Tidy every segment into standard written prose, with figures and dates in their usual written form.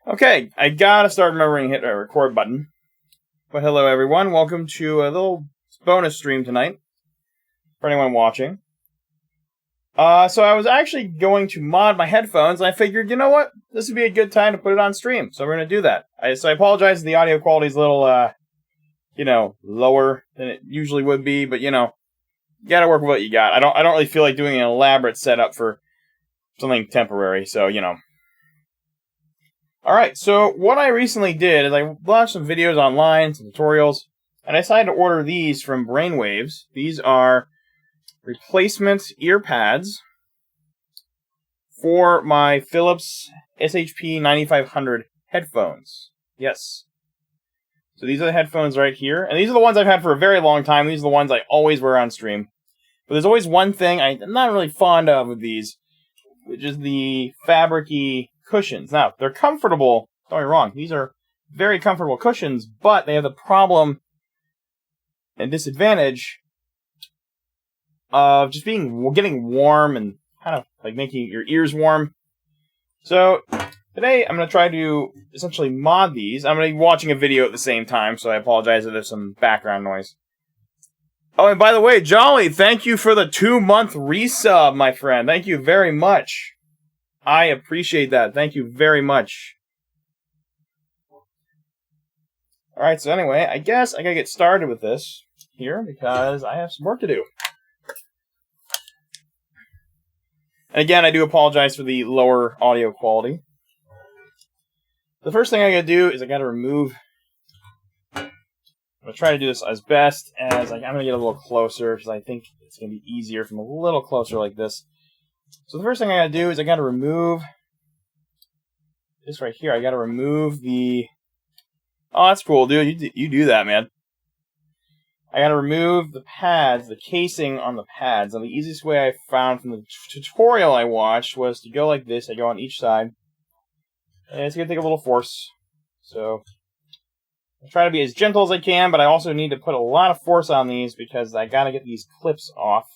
Okay, I gotta start remembering to hit that record button. But hello everyone, welcome to a little bonus stream tonight, for anyone watching. So I was actually going to mod my headphones, and I figured, you know what? This would be a good time to put it on stream, so we're gonna do that. So I apologize if the audio quality is a little, lower than it usually would be, but, you gotta work with what you got. I don't really feel like doing an elaborate setup for something temporary, so, Alright, so what I recently did is I watched some videos online, some tutorials, and I decided to order these from Brainwavz. These are replacement Earpads for my Philips SHP9500 headphones. Yes. So these are the headphones right here, and these are the ones I've had for a very long time. These are the ones I always wear on stream. But there's always one thing I'm not really fond of with these, which is the fabric-y cushions. Now, they're comfortable, don't get me wrong, these are very comfortable cushions, but they have the problem and disadvantage of just getting warm and kind of like making your ears warm. So, today I'm going to try to essentially mod these. I'm going to be watching a video at the same time, so I apologize if there's some background noise. Oh, and by the way, Jolly, thank you for the 2-month resub, my friend. Thank you very much. I appreciate that. Thank you very much. Alright, so anyway, I guess I gotta get started with this here because I have some work to do. And again, I do apologize for the lower audio quality. The first thing I gotta do is I gotta remove... I'm gonna try to do this as best as I'm gonna get a little closer because I think it's gonna be easier from a little closer like this. So the first thing I gotta do is I gotta remove this right here. I gotta remove the... Oh, that's cool, dude. You do that, man. I gotta remove the pads, the casing on the pads. And the easiest way I found from the tutorial I watched was to go like this. I go on each side. And it's gonna take a little force. So I try to be as gentle as I can, but I also need to put a lot of force on these because I gotta get these clips off.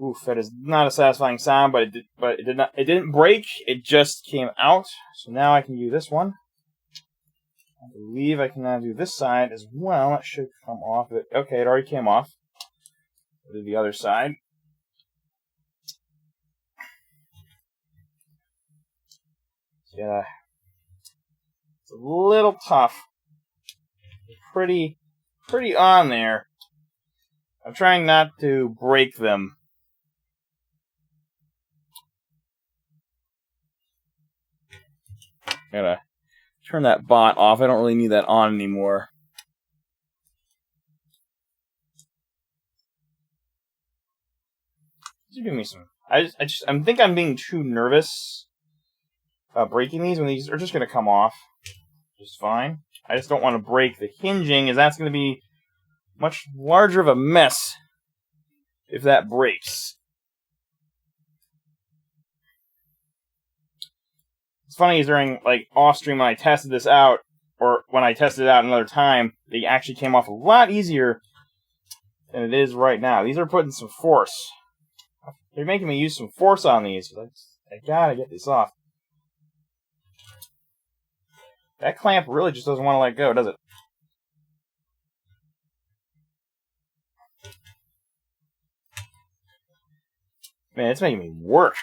Oof, that is not a satisfying sound, but it didn't break, it just came out. So now I can do this one. I believe I can now do this side as well. That should come off. Okay, it already came off. I'll do the other side. Yeah. It's a little tough. Pretty on there. I'm trying not to break them. Gotta turn that bot off. I don't really need that on anymore. Give me some. I think I'm being too nervous about breaking these when these are just gonna come off just fine. I just don't want to break the hinging, as that's gonna be much larger of a mess if that breaks. It's funny is during off stream when I tested this out, or when I tested it out another time, they actually came off a lot easier than it is right now. These are putting some force. They're making me use some force on these. I gotta get this off. That clamp really just doesn't want to let go, does it? Man, it's making me work.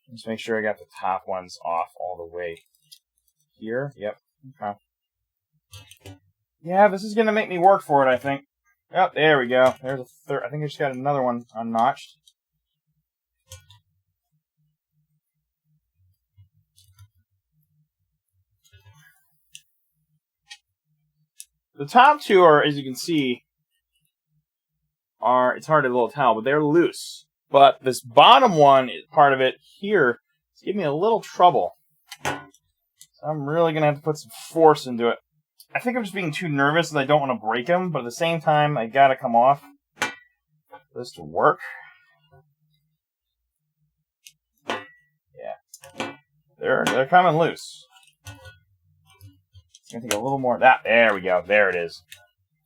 Just make sure I got the top ones off all the way here. Yep. Okay. Yeah, this is gonna make me work for it, I think. Oh, there we go. There's a third. I think I just got another one unnotched. The top two are, as you can see, it's hard to tell, but they're loose. But this bottom one, part of it here, is giving me a little trouble. So I'm really going to have to put some force into it. I think I'm just being too nervous and I don't want to break them, but at the same time, I got to come off for this to work. Yeah. They're coming loose. I'm gonna take a little more of that. There we go. There it is.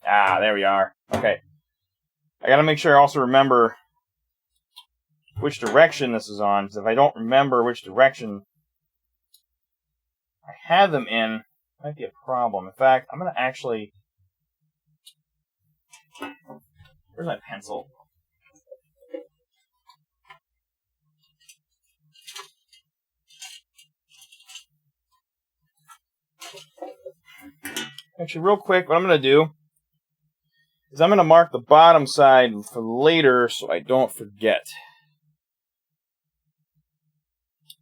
Ah, there we are. Okay. I gotta make sure I also remember which direction this is on, because if I don't remember which direction I had them in, it might be a problem. In fact, I'm gonna actually... Where's my pencil? Actually, real quick, what I'm going to do is I'm going to mark the bottom side for later so I don't forget.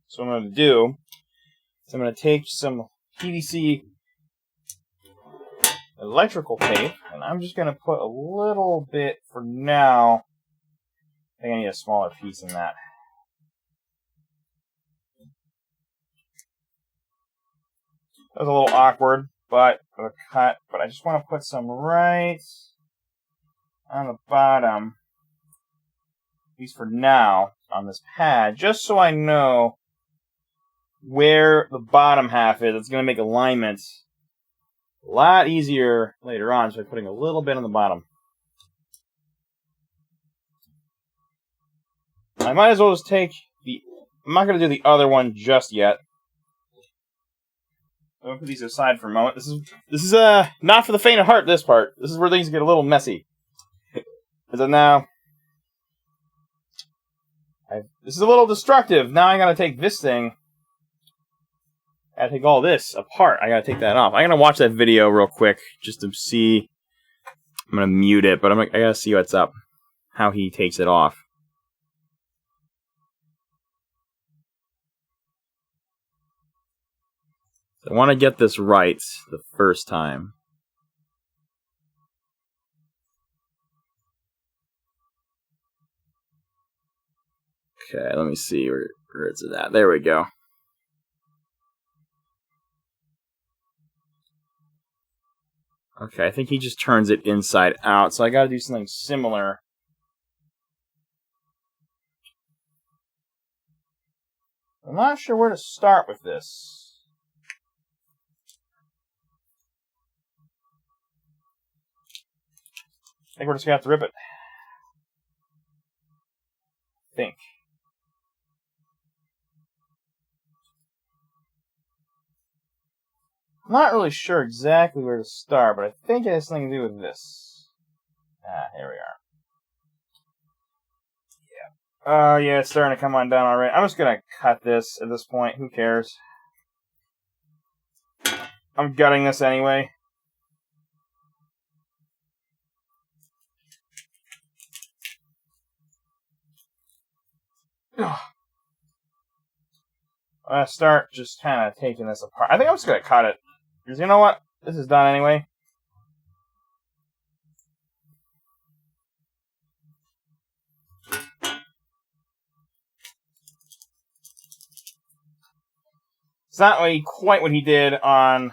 So what I'm going to do is I'm going to take some PVC electrical tape, and I'm just going to put a little bit for now. I think I need a smaller piece than that. That was a little awkward, but for the cut. But I just want to put some right on the bottom, at least for now, on this pad, just so I know where the bottom half is. It's going to make alignment a lot easier later on, so I'm putting a little bit on the bottom. I might as well just take the... I'm not going to do the other one just yet. I'm going to put these aside for a moment. This is not for the faint of heart, this part. This is where things get a little messy. So now... this is a little destructive. Now I got to take this thing... I gotta take all this apart. I gotta take that off. I'm gonna watch that video real quick just to see. I'm gonna mute it, but I gotta see what's up. How he takes it off. So I want to get this right the first time. Okay, let me see where it's at. There we go. Okay, I think he just turns it inside out, so I gotta do something similar. I'm not sure where to start with this. I think we're just gonna have to rip it. I think. I'm not really sure exactly where to start, but I think it has something to do with this. Ah, here we are. Yeah. Yeah, it's starting to come on down already. I'm just gonna cut this at this point. Who cares? I'm gutting this anyway. I'm gonna start just kind of taking this apart. I think I'm just gonna cut it. Because you know what? This is done anyway. It's not really quite what he did on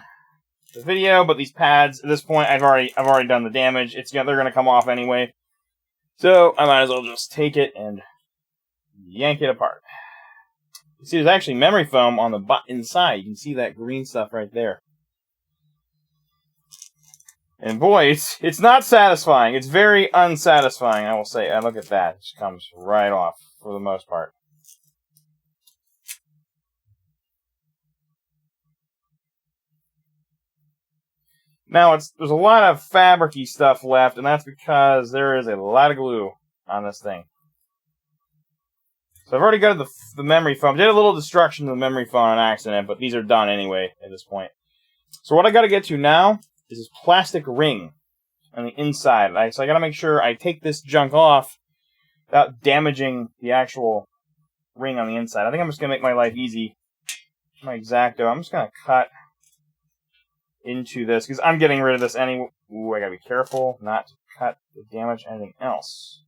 the video, but these pads at this point, I've already done the damage. They're gonna come off anyway, so I might as well just take it and yank it apart. You see, there's actually memory foam on the inside. You can see that green stuff right there. And boy, it's not satisfying. It's very unsatisfying, I will say. And look at that. It just comes right off for the most part. Now, there's a lot of fabric-y stuff left, and that's because there is a lot of glue on this thing. So I've already got the memory foam. I did a little destruction to the memory foam on accident, but these are done anyway at this point. So what I got to get to now is this plastic ring on the inside. So I got to make sure I take this junk off without damaging the actual ring on the inside. I think I'm just going to make my life easy. My X-Acto. I'm just going to cut into this because I'm getting rid of this anyway. Ooh, I got to be careful not to cut or damage anything else.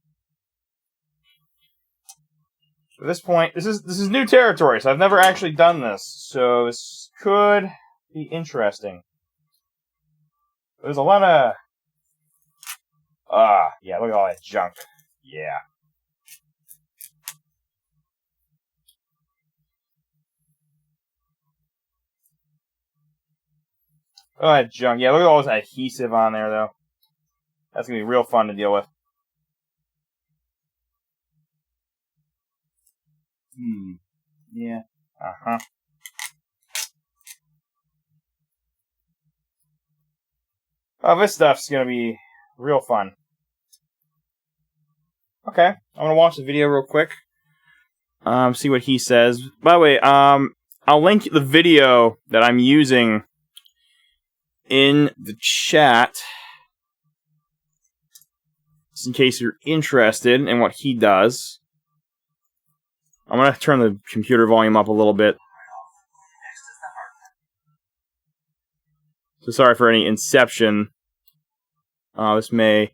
At this point, this is new territory, so I've never actually done this. So this could be interesting. There's a lot of... yeah, look at all that junk. Yeah. Oh, that junk. Yeah, look at all this adhesive on there, though. That's going to be real fun to deal with. Yeah. Uh-huh. Oh, this stuff's going to be real fun. Okay. I'm going to watch the video real quick. See what he says. By the way, I'll link the video that I'm using in the chat, just in case you're interested in what he does. I'm going to turn the computer volume up a little bit. So sorry for any inception this may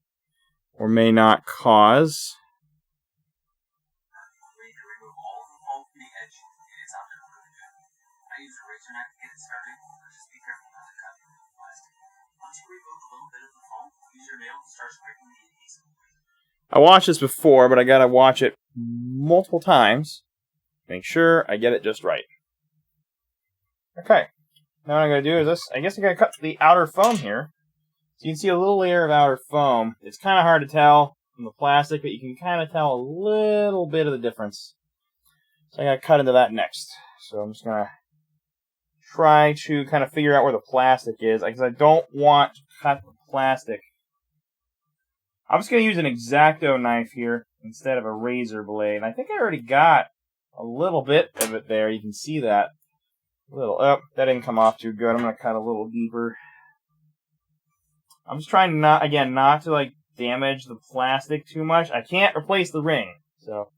or may not cause. I watched this before, but I gotta watch it multiple times. Make sure I get it just right. Okay. Now what I'm gonna do is this. I guess I gotta cut the outer foam here. So you can see a little layer of outer foam. It's kind of hard to tell from the plastic, but you can kind of tell a little bit of the difference. So I gotta cut into that next. So I'm just gonna try to kind of figure out where the plastic is, because I don't want to cut the plastic. I'm just going to use an X-Acto knife here instead of a razor blade. And I think I already got a little bit of it there. You can see that. Oh, that didn't come off too good. I'm going to cut a little deeper. I'm just trying not to like damage the plastic too much. I can't replace the ring. So,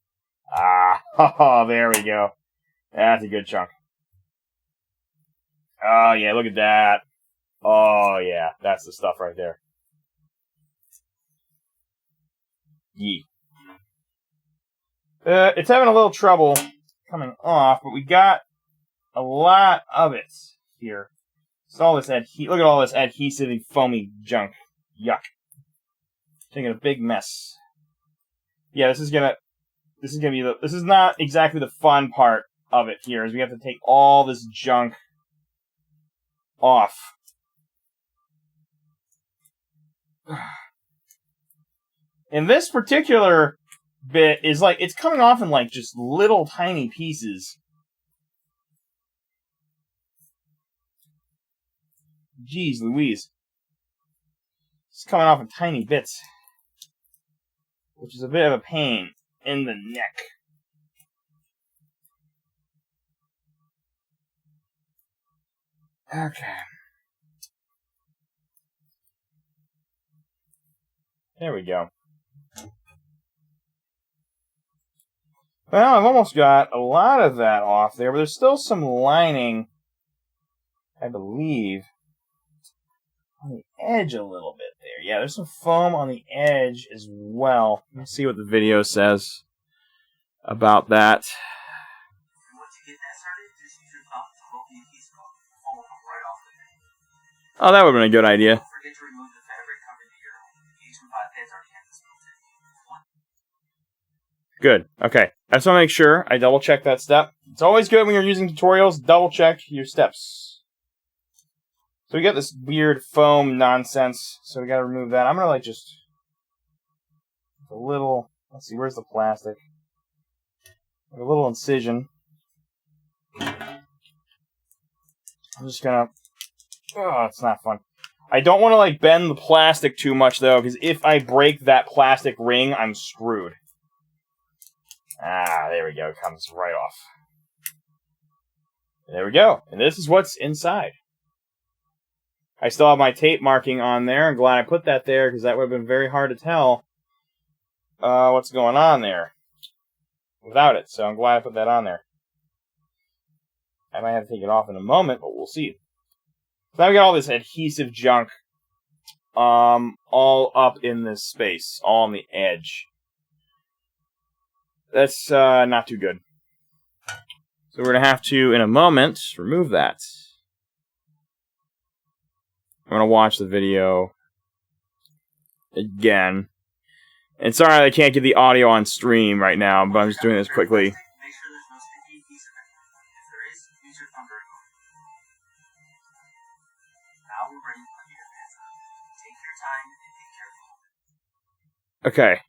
there we go. That's a good chunk. Oh, yeah, look at that. Oh, yeah, that's the stuff right there. Yee. It's having a little trouble coming off, but we got a lot of it here. It's all this look at all this adhesive foamy junk. Yuck. Taking a big mess. Yeah, this is not exactly the fun part of it here, is we have to take all this junk off. And this particular bit is like, it's coming off in like just little tiny pieces. Jeez Louise. It's coming off in tiny bits, which is a bit of a pain in the neck. Okay. There we go. Well, I've almost got a lot of that off there, but there's still some lining, I believe, on the edge a little bit there. Yeah, there's some foam on the edge as well. Let's see what the video says about that. Oh, that would have been a good idea. Good. Okay. I just want to make sure I double check that step. It's always good when you're using tutorials, double check your steps. So we got this weird foam nonsense, so we got to remove that. I'm going to like just a little, let's see, where's the plastic? Like a little incision. I'm just going to, oh, it's not fun. I don't want to like bend the plastic too much though, because if I break that plastic ring, I'm screwed. There we go. It comes right off. There we go. And this is what's inside. I still have my tape marking on there. I'm glad I put that there, because that would have been very hard to tell what's going on there without it. So I'm glad I put that on there. I might have to take it off in a moment, but we'll see. So now we got all this adhesive junk all up in this space, all on the edge. That's not too good. So we're going to have to, in a moment, remove that. I'm going to watch the video again. And sorry I can't get the audio on stream right now, but I'm just doing this quickly. Okay.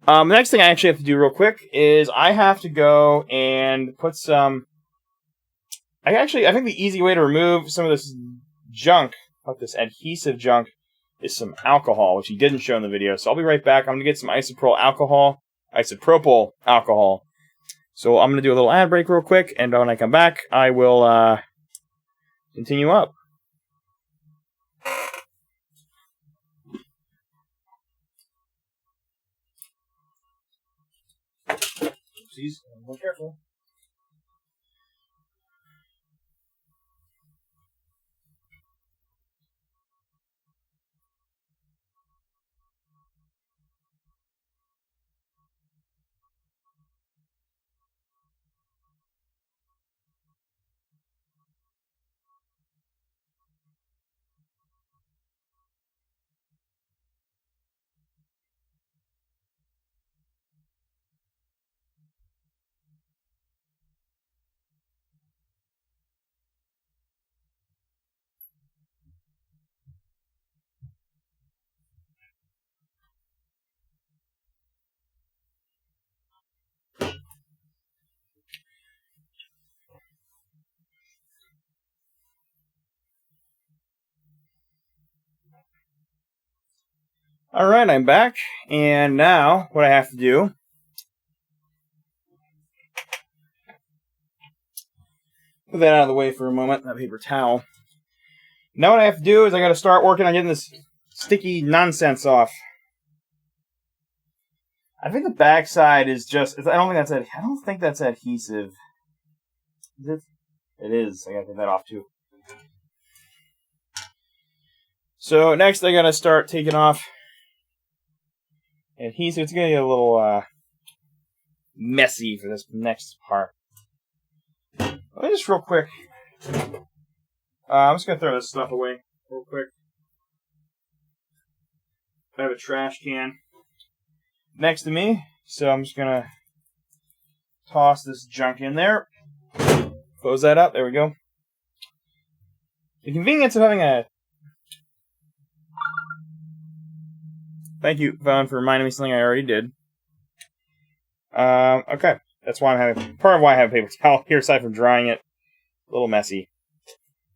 The next thing I actually have to do real quick is I have to go and put some... I think the easy way to remove some of this junk, like this adhesive junk, is some alcohol, which he didn't show in the video. So I'll be right back. I'm going to get some isopropyl alcohol. So I'm going to do a little ad break real quick, and when I come back, I will continue up. Oopsies, be careful. Alright, I'm back, and now what I have to do put that out of the way for a moment, that paper towel. Now what I have to do is I got to start working on getting this sticky nonsense off. I think the backside is just, I don't think that's adhesive. Is it? It is. I got to get that off too. So next I got to start taking off adhesive. It's going to get a little messy for this next part. Let me just real quick. I'm just going to throw this stuff away real quick. I have a trash can next to me, so I'm just going to toss this junk in there. Close that up. There we go. The convenience of having a... Thank you, Vaughn, for reminding me something I already did. Okay. That's why part of why I have a paper towel here, aside from drying it. A little messy.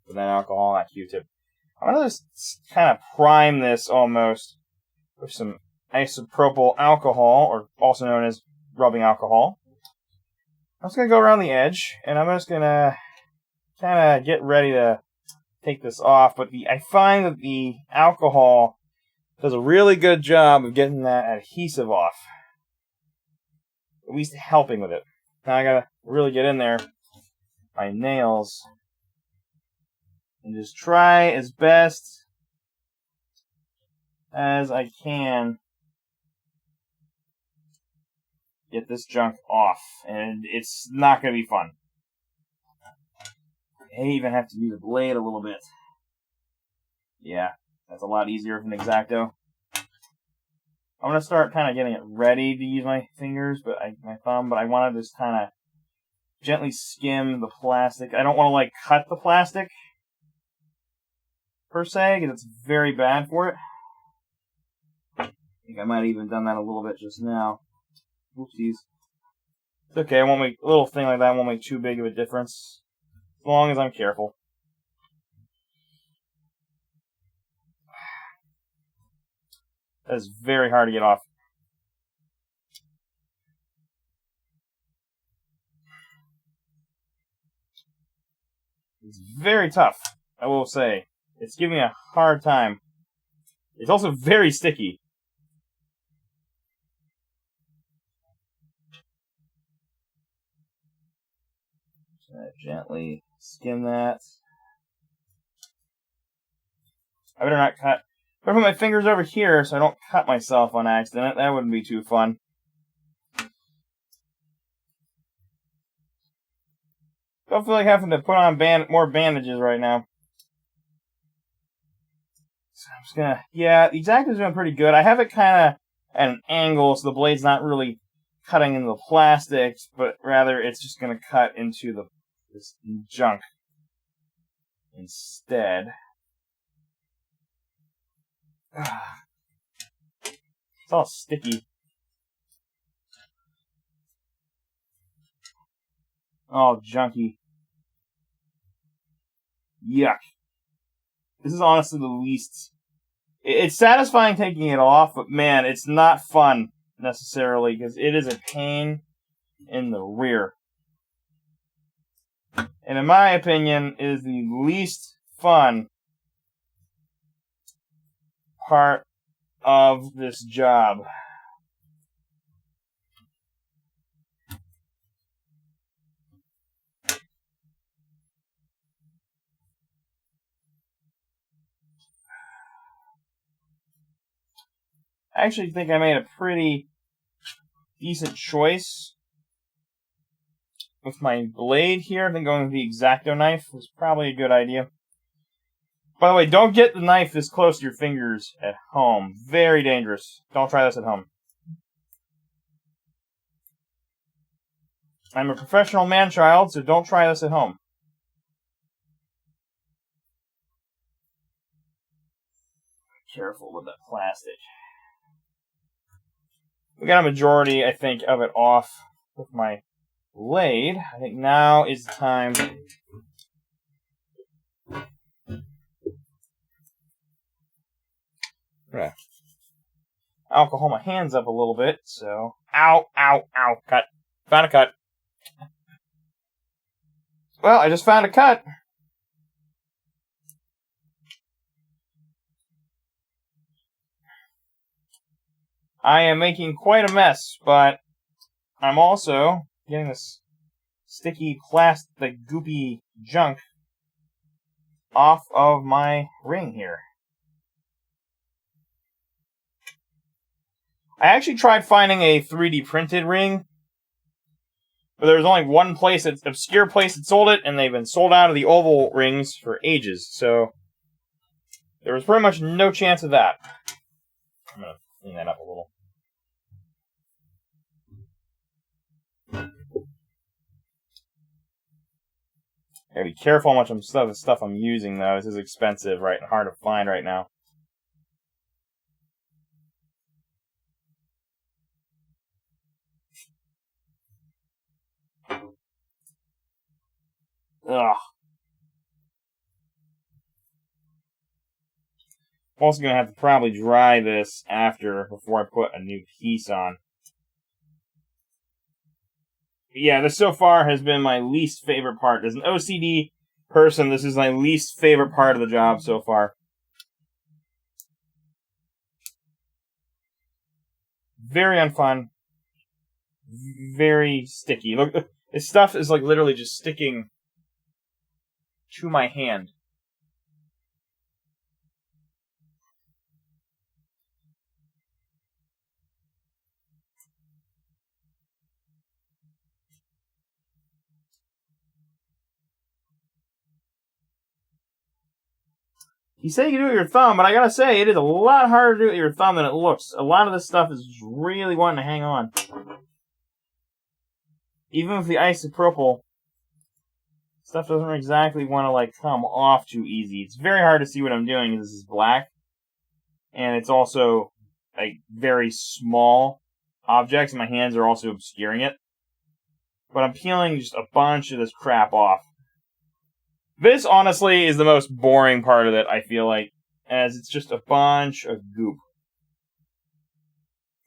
With that alcohol, that Q-tip. I'm going to just kind of prime this almost with some isopropyl alcohol, or also known as rubbing alcohol. I'm just going to go around the edge, and I'm just going to kind of get ready to take this off. But I find that the alcohol does a really good job of getting that adhesive off. At least helping with it. Now I got to really get in there, my nails, and just try as best as I can get this junk off, and it's not going to be fun. I even have to use a blade a little bit. Yeah, that's a lot easier with an X-Acto. I'm going to start kind of getting it ready to use my fingers, my thumb, but I want to just kind of gently skim the plastic. I don't want to cut the plastic per se, because it's very bad for it. I think I might have even done that a little bit just now. Oopsies. It's okay, a little thing like that won't make too big of a difference, as long as I'm careful. That is very hard to get off. It's very tough, I will say. It's giving me a hard time. It's also very sticky. Just gonna gently skim that. I better not cut. I put my fingers over here so I don't cut myself on accident. That wouldn't be too fun. Don't feel like having to put on more bandages right now. So I'm just gonna... Yeah, the X-Acto's doing pretty good. I have it kind of at an angle so the blade's not really cutting into the plastics, but rather it's just gonna cut into this junk instead. It's all sticky. Oh, junky. Yuck. This is honestly the least... It's satisfying taking it off, but man, it's not fun, necessarily, because it is a pain in the rear. And in my opinion, it is the least fun part of this job. I actually think I made a pretty decent choice with my blade here. I think going with the X-Acto knife was probably a good idea. By the way, don't get the knife this close to your fingers at home. Very dangerous. Don't try this at home. I'm a professional man-child, so don't try this at home. Careful with that plastic. We got a majority, I think, of it off with my blade. I think now is the time. Yeah. Alcohol my hands up a little bit, so. Ow, ow, ow, cut. Found a cut. Well, I just found a cut. I am making quite a mess, but I'm also getting this sticky plastic, goopy junk off of my ring here. I actually tried finding a 3D printed ring, but there was only one place, an obscure place that sold it, and they've been sold out of the oval rings for ages, so there was pretty much no chance of that. I'm going to clean that up a little. Gotta be careful how much of the stuff I'm using, though. This is expensive, right, and hard to find right now. Ugh. I'm also going to have to probably dry this before I put a new piece on. Yeah, this so far has been my least favorite part. As an OCD person, this is my least favorite part of the job so far. Very unfun. Very sticky. Look, this stuff is like literally just sticking to my hand. You say you can do it with your thumb, but I gotta say, it is a lot harder to do it with your thumb than it looks. A lot of this stuff is just really wanting to hang on. Even with the isopropyl, stuff doesn't exactly want to, like, come off too easy. It's very hard to see what I'm doing. This is black. And it's also, like, very small objects, and my hands are also obscuring it. But I'm peeling just a bunch of this crap off. This, honestly, is the most boring part of it, I feel like, as it's just a bunch of goop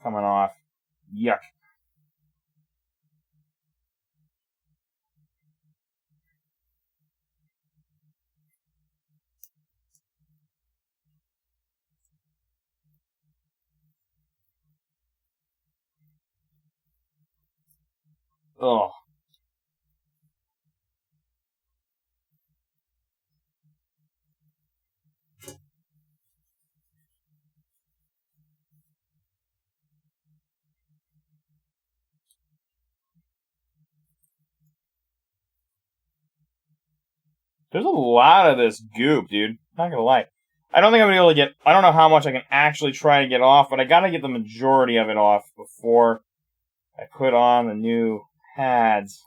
coming off. Yuck. Ugh. There's a lot of this goop, dude. Not gonna lie. I don't think I'm gonna be able to get... I don't know how much I can actually try to get off, but I gotta get the majority of it off before I put on the new pads.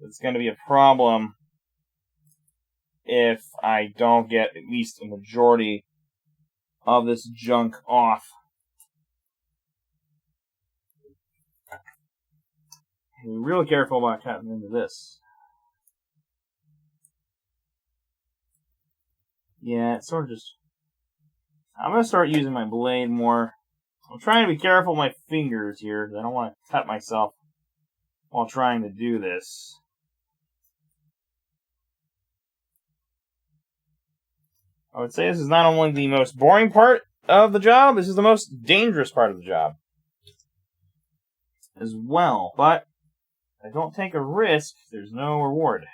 It's gonna be a problem if I don't get at least a majority of this junk off. Be real careful about cutting into this. Yeah, it's sort of just... I'm going to start using my blade more. I'm trying to be careful with my fingers here, because I don't want to cut myself while trying to do this. I would say this is not only the most boring part of the job, this is the most dangerous part of the job as well. But if I don't take a risk, there's no reward.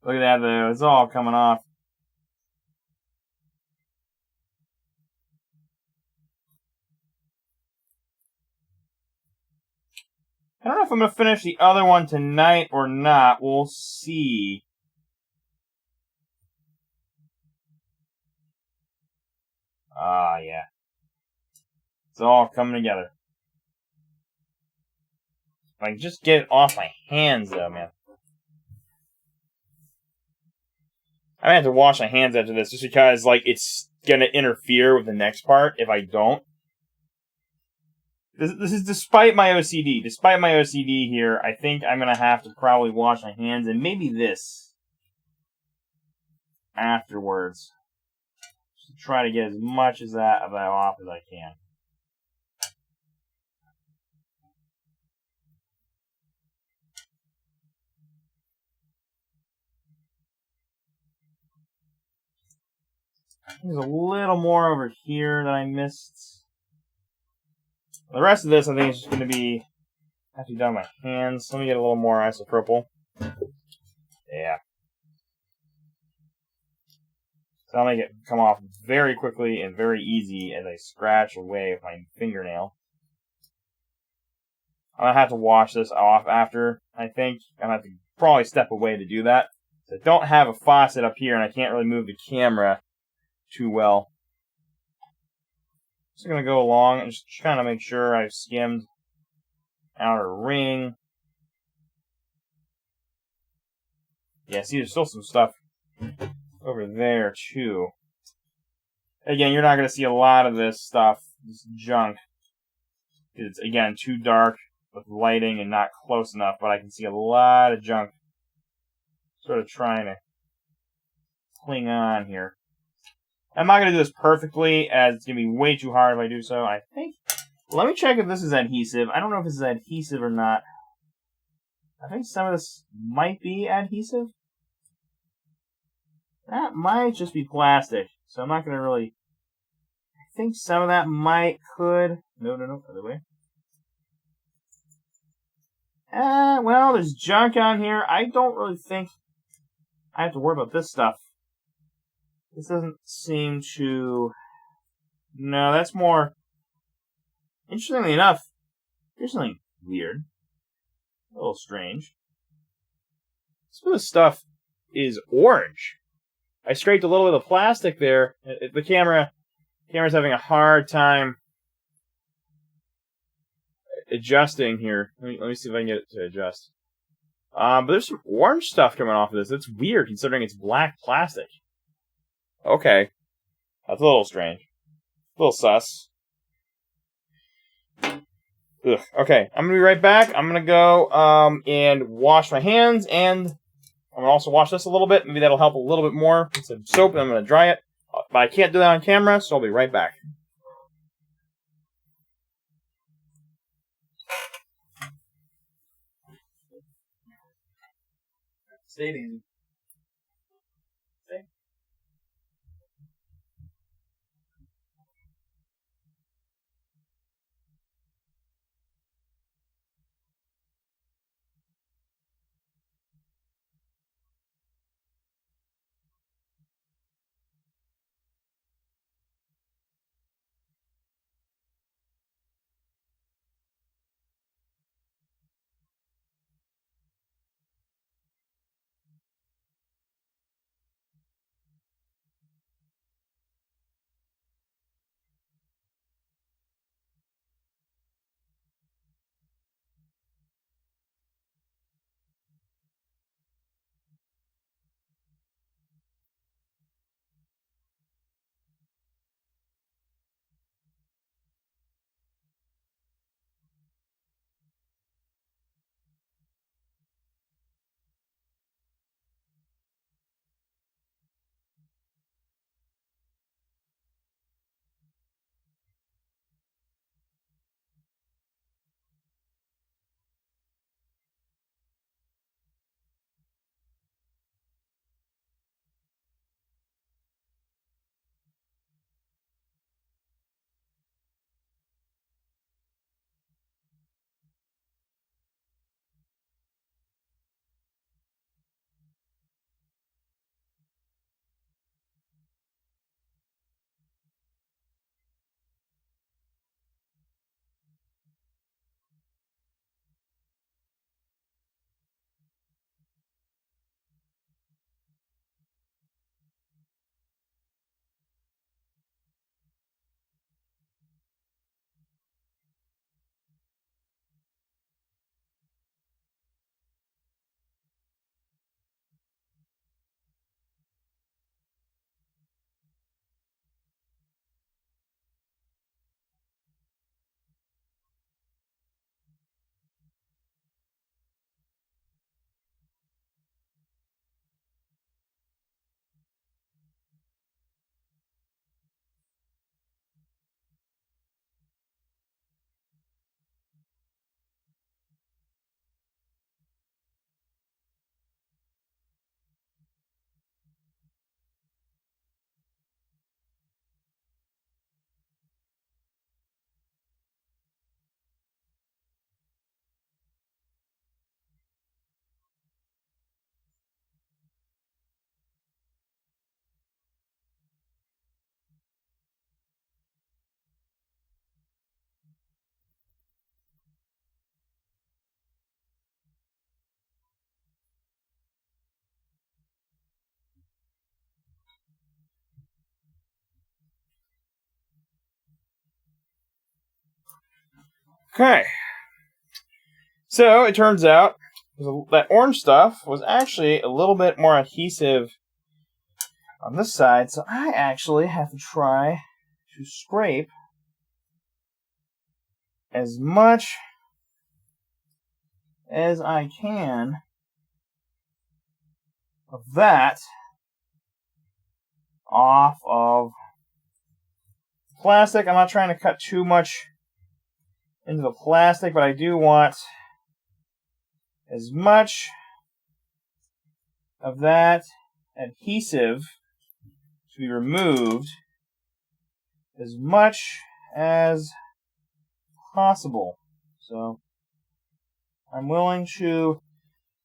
Look at that, though. It's all coming off. I don't know if I'm going to finish the other one tonight or not. We'll see. Yeah. It's all coming together. If I can just get it off my hands, though, man. I'm going to have to wash my hands after this, just because, like, it's going to interfere with the next part if I don't. This is despite my OCD. Despite my OCD here, I think I'm going to have to probably wash my hands, and maybe this afterwards. Just to try to get as much of that off as I can. There's a little more over here that I missed. The rest of this, I think, is just going to be have to be done with my hands. Let me get a little more isopropyl. Yeah. So I'll make it come off very quickly and very easy as I scratch away with my fingernail. I'm going to have to wash this off after, I think. I'm going to have to probably step away to do that. So I don't have a faucet up here, and I can't really move the camera too well. Just going to go along and just trying to make sure I've skimmed outer ring. Yeah, see, there's still some stuff over there, too. Again, you're not going to see a lot of this stuff, this junk. It's, again, too dark with lighting and not close enough, but I can see a lot of junk sort of trying to cling on here. I'm not going to do this perfectly, as it's going to be way too hard if I do so. I think... Let me check if this is adhesive. I don't know if this is adhesive or not. I think some of this might be adhesive. That might just be plastic. So I'm not going to really... I think some of that could... No, other way. Well, there's junk on here. I don't really think I have to worry about this stuff. This doesn't seem to... No, that's more... Interestingly enough, here's something weird. A little strange. Some of this stuff is orange. I scraped a little bit of plastic there. The camera's having a hard time adjusting here. Let me see if I can get it to adjust. But there's some orange stuff coming off of this. It's weird considering it's black plastic. Okay. That's a little strange. A little sus. Ugh. Okay, I'm going to be right back. I'm going to go and wash my hands, and I'm going to also wash this a little bit. Maybe that'll help a little bit more. It's some soap, and I'm going to dry it. But I can't do that on camera, so I'll be right back. Stay easy. Okay. So it turns out that orange stuff was actually a little bit more adhesive on this side, so I actually have to try to scrape as much as I can of that off of plastic. I'm not trying to cut too much into the plastic, but I do want as much of that adhesive to be removed as much as possible. So I'm willing to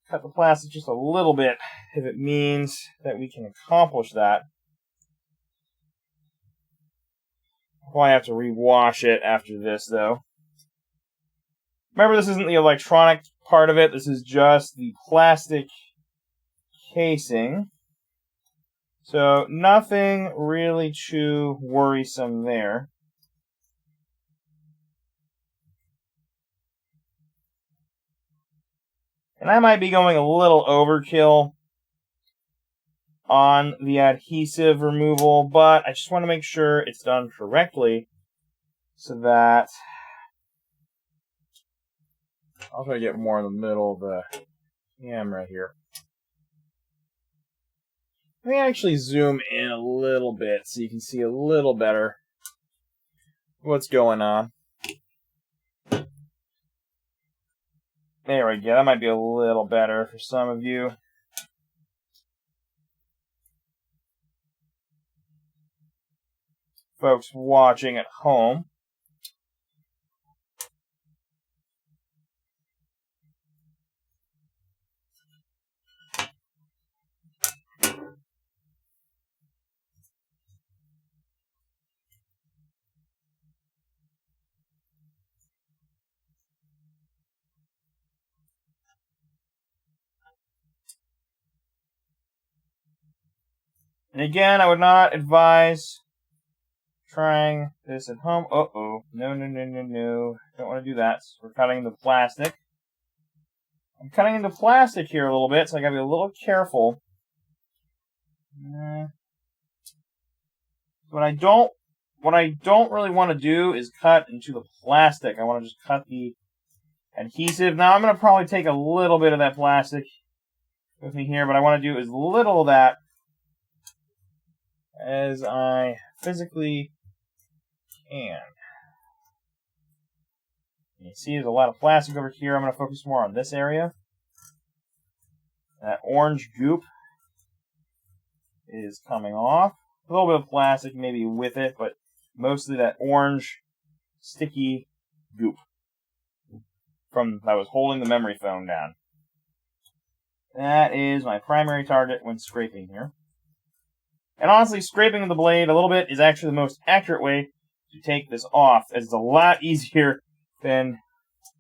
cut the plastic just a little bit if it means that we can accomplish that. I'll probably have to rewash it after this, though. Remember, this isn't the electronic part of it. This is just the plastic casing. So nothing really too worrisome there. And I might be going a little overkill on the adhesive removal, but I just want to make sure it's done correctly so that I'll try to get more in the middle of the camera here. Let me actually zoom in a little bit so you can see a little better what's going on. There we go. That might be a little better for some of you. Folks watching at home. And again, I would not advise trying this at home. Uh-oh. No. Don't want to do that. So we're cutting into plastic. I'm cutting into plastic here a little bit, so I gotta be a little careful. What I don't really want to do is cut into the plastic. I want to just cut the adhesive. Now, I'm going to probably take a little bit of that plastic with me here, but I want to do as little of that as I physically can. You see there's a lot of plastic over here. I'm going to focus more on this area. That orange goop is coming off. A little bit of plastic maybe with it, but mostly that orange sticky goop that was holding the memory foam down. That is my primary target when scraping here. And honestly, scraping the blade a little bit is actually the most accurate way to take this off, as it's a lot easier than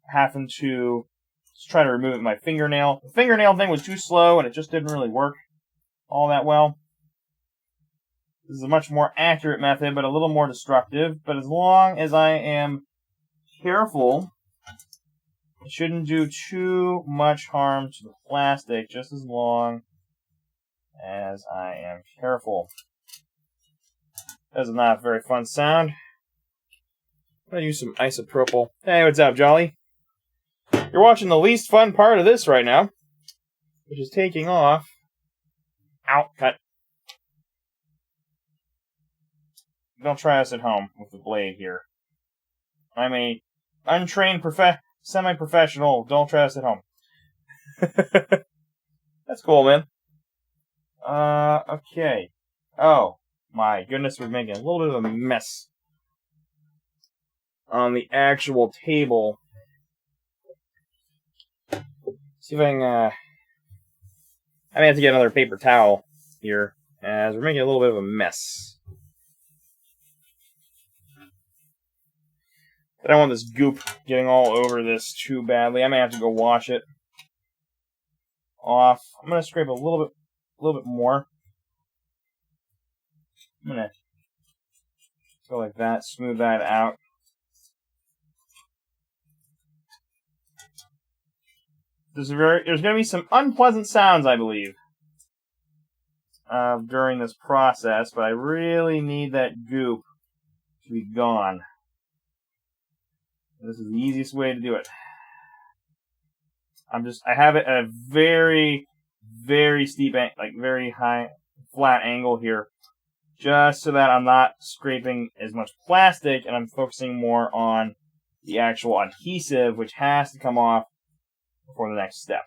having to just try to remove it with my fingernail. The fingernail thing was too slow, and it just didn't really work all that well. This is a much more accurate method, but a little more destructive. But as long as I am careful, it shouldn't do too much harm to the plastic, just as long as I am careful. That is not a very fun sound. I'm going to use some isopropyl. Hey, what's up, Jolly? You're watching the least fun part of this right now, which is taking off. Ow, cut. Don't try this at home with the blade here. I'm a untrained semi-professional. Don't try this at home. That's cool, man. Okay. Oh, my goodness, we're making a little bit of a mess on the actual table. See if I can, I may have to get another paper towel here, as we're making a little bit of a mess. I don't want this goop getting all over this too badly. I may have to go wash it off. I'm going to scrape a little bit more. I'm going to go like that, smooth that out. there's going to be some unpleasant sounds, I believe, during this process, but I really need that goop to be gone. This is the easiest way to do it. I have it at a very, very steep, like very high, flat angle here, just so that I'm not scraping as much plastic and I'm focusing more on the actual adhesive, which has to come off before the next step.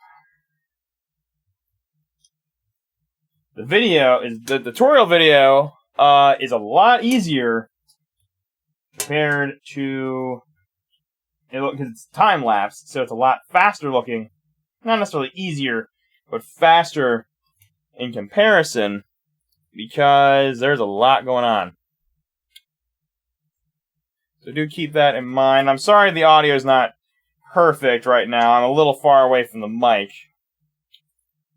The tutorial video is a lot easier compared to, because it's time lapsed, so it's a lot faster looking. Not necessarily easier, but faster in comparison, because there's a lot going on. So do keep that in mind. I'm sorry the audio is not perfect right now. I'm a little far away from the mic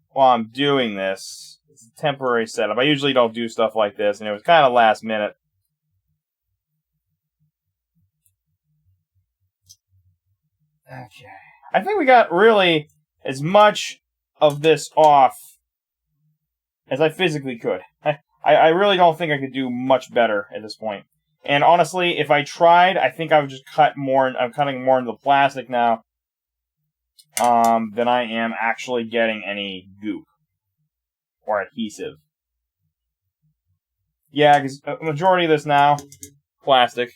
while I'm doing this. It's a temporary setup. I usually don't do stuff like this, and it was kind of last minute. Okay. I think we got really as much of this off as I physically could. I really don't think I could do much better at this point. And honestly, if I tried, I think I would just cut more. I'm cutting more into the plastic now than I am actually getting any goop or adhesive. Yeah, because a majority of this now, plastic.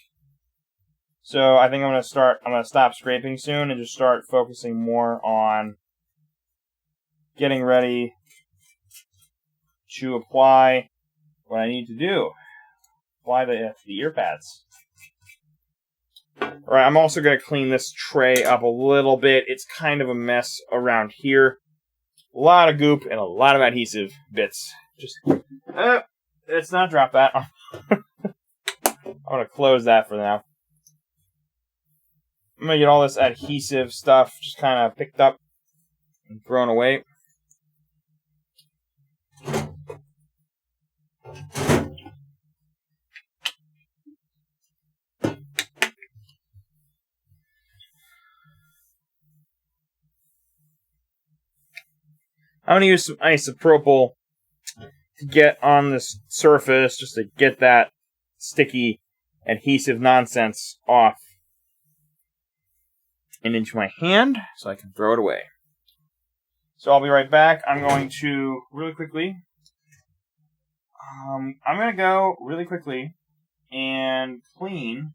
So I think I'm gonna stop scraping soon and just start focusing more on getting ready to apply what I need to do. Apply the Earpads. Alright, I'm also going to clean this tray up a little bit. It's kind of a mess around here. A lot of goop and a lot of adhesive bits. Just, let's not drop that. I'm going to close that for now. I'm going to get all this adhesive stuff just kind of picked up and thrown away. I'm going to use some isopropyl to get on this surface, just to get that sticky adhesive nonsense off and into my hand so I can throw it away. So I'll be right back. I'm going to really quickly, and clean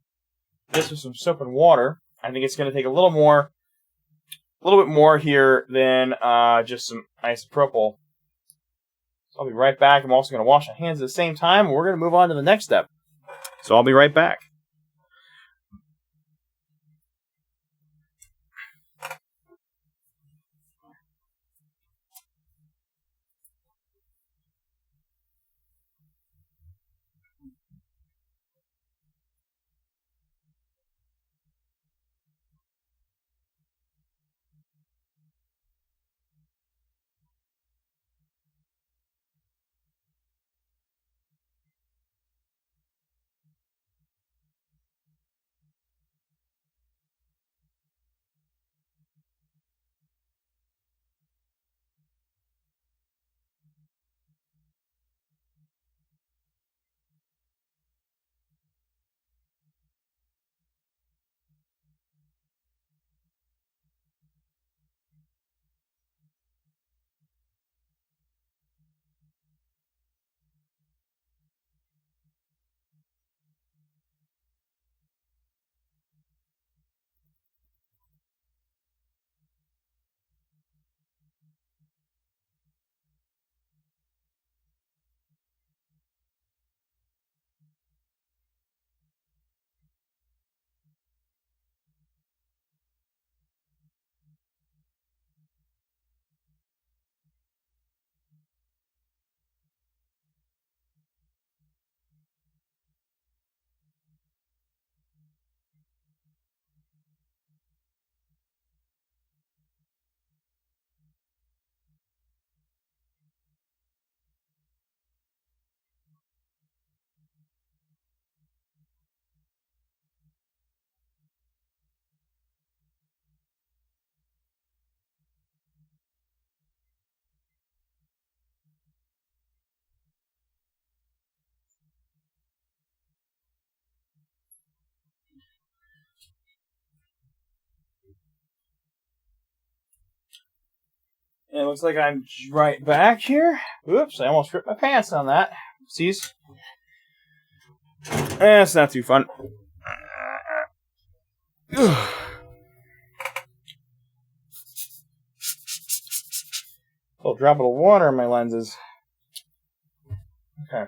this with some soap and water. I think it's going to take a little bit more here than just some isopropyl. So I'll be right back. I'm also going to wash my hands at the same time, and we're going to move on to the next step. So I'll be right back. And it looks like I'm right back here. Oops, I almost ripped my pants on that. Oopsies. It's not too fun. Little drop of water in my lenses. Okay.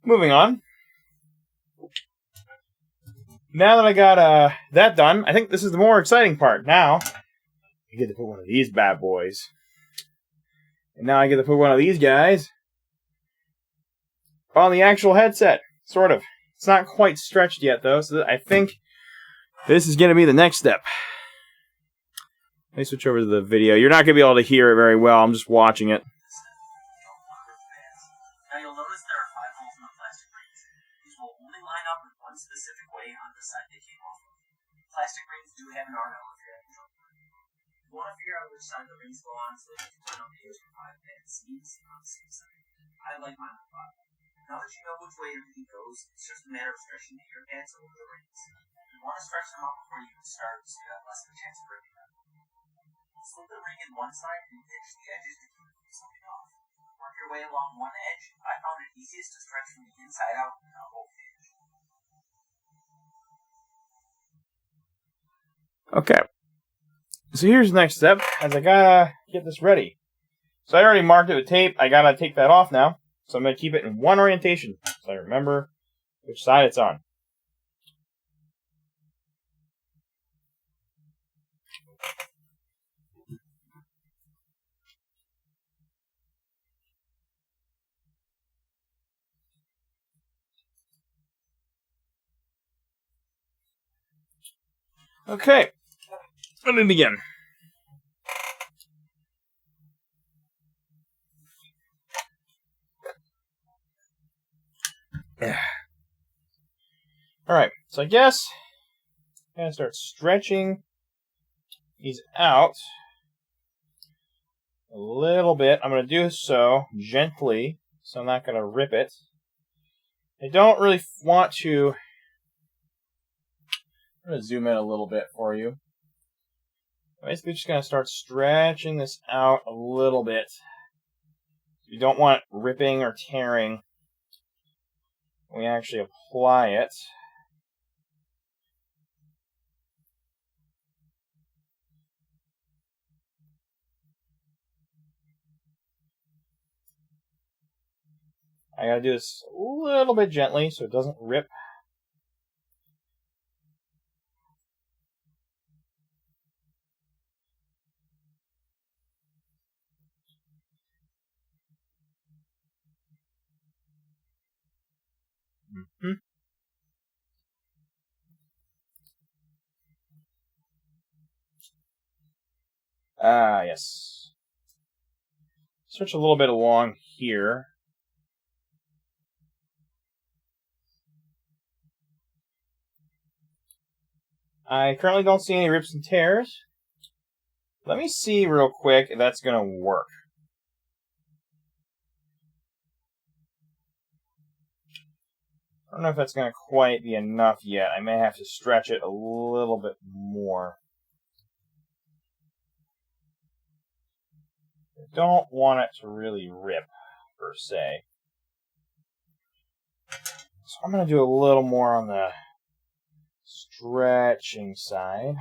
Moving on. Now that I got that done, I think this is the more exciting part. Now, I get to put one of these bad boys. And now I get to put one of these guys on the actual headset. Sort of. It's not quite stretched yet, though, so I think this is going to be the next step. Let me switch over to the video. You're not going to be able to hear it very well. I'm just watching it. Now you'll notice there are 5 holes in the plastic rings. These will only line up in one specific way on the side they came off of. Plastic rings do have an RL if you're having trouble. You want to figure out which side the rings go on so that you can line up the extra 5 bad seams on the same side. I like mine on the bottom. Now that you know which way everything goes, it's just a matter of stretching the Earpads over the rings. You want to stretch them out before you start so you have less of a chance of breaking them. Slip the ring in one side and pinch the edges to keep it from slipping off. Work your way along one edge. I found it easiest to stretch from the inside out and not both edge. Okay. So here's the next step, as I gotta get this ready. So I already marked it with tape. I gotta take that off now. So I'm gonna keep it in one orientation, so I remember which side it's on. Okay, let's do it again. Alright, so I guess I'm going to start stretching these out a little bit. I'm going to do so gently, so I'm not going to rip it. I don't really want to... I'm going to zoom in a little bit for you. I'm basically just going to start stretching this out a little bit. You don't want it ripping or tearing when we actually apply it. I gotta do this a little bit gently so it doesn't rip. Yes. Stretch a little bit along here. I currently don't see any rips and tears. Let me see real quick if that's going to work. I don't know if that's going to quite be enough yet. I may have to stretch it a little bit more. I don't want it to really rip, per se. So I'm going to do a little more on the stretching side.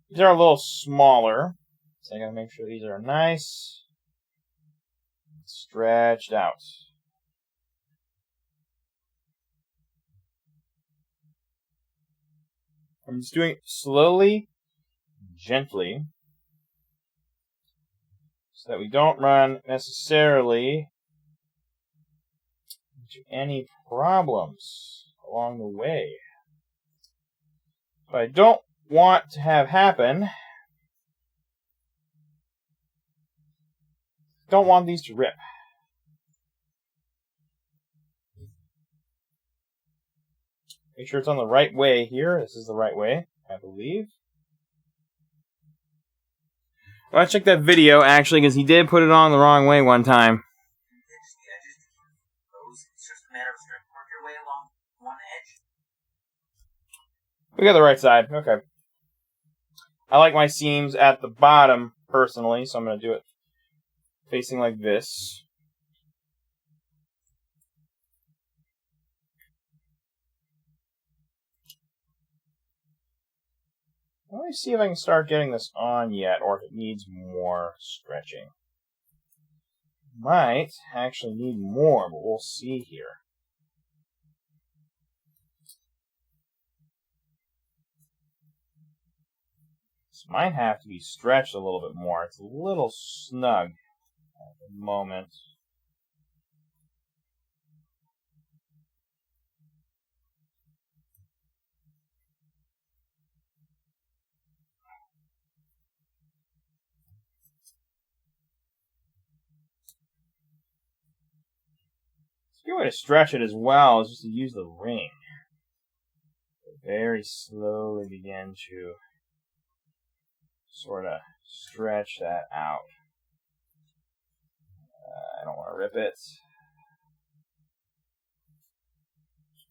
These are a little smaller, so I gotta make sure these are nice, stretched out. I'm just doing it slowly, gently, so that we don't run necessarily into any problems along the way. What I don't want to have happen, don't want these to rip. Make sure it's on the right way here. This is the right way, I believe. Well, I checked that video, actually, because he did put it on the wrong way one time. It's just a matter of work your way along one edge. We got the right side. Okay. I like my seams at the bottom, personally, so I'm going to do it facing like this. Let me see if I can start getting this on yet, or if it needs more stretching. Might actually need more, but we'll see here. This might have to be stretched a little bit more. It's a little snug at the moment. A good way to stretch it as well is just to use the ring. Very slowly begin to sort of stretch that out. I don't want to rip it.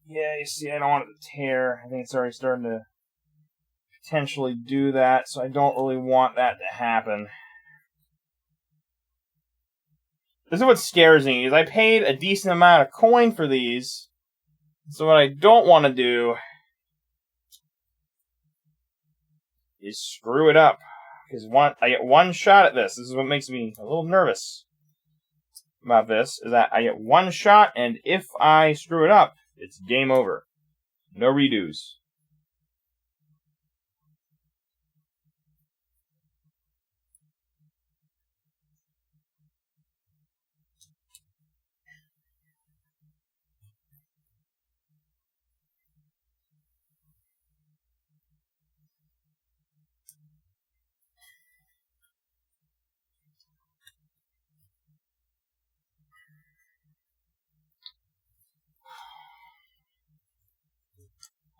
Yeah, you see, I don't want it to tear. I think it's already starting to potentially do that, so I don't really want that to happen. This is what scares me, is I paid a decent amount of coin for these, so what I don't want to do is screw it up. Because I get one shot at this. This is what makes me a little nervous about this, is that I get one shot, and if I screw it up, it's game over. No redos.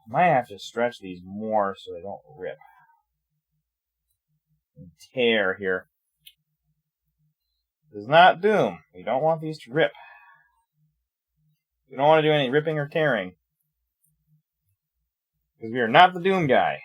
I might have to stretch these more so they don't rip and tear here. This is not Doom. We don't want these to rip. We don't want to do any ripping or tearing, because we are not the Doom guy.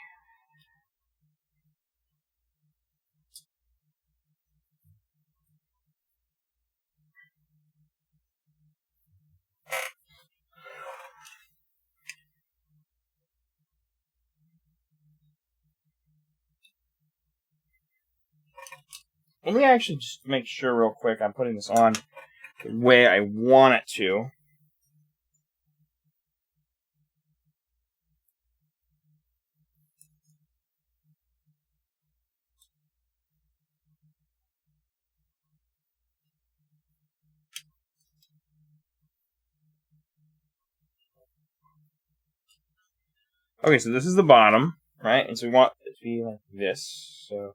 Let me actually just make sure real quick I'm putting this on the way I want it to. Okay, so this is the bottom, right? And so we want it to be like this. So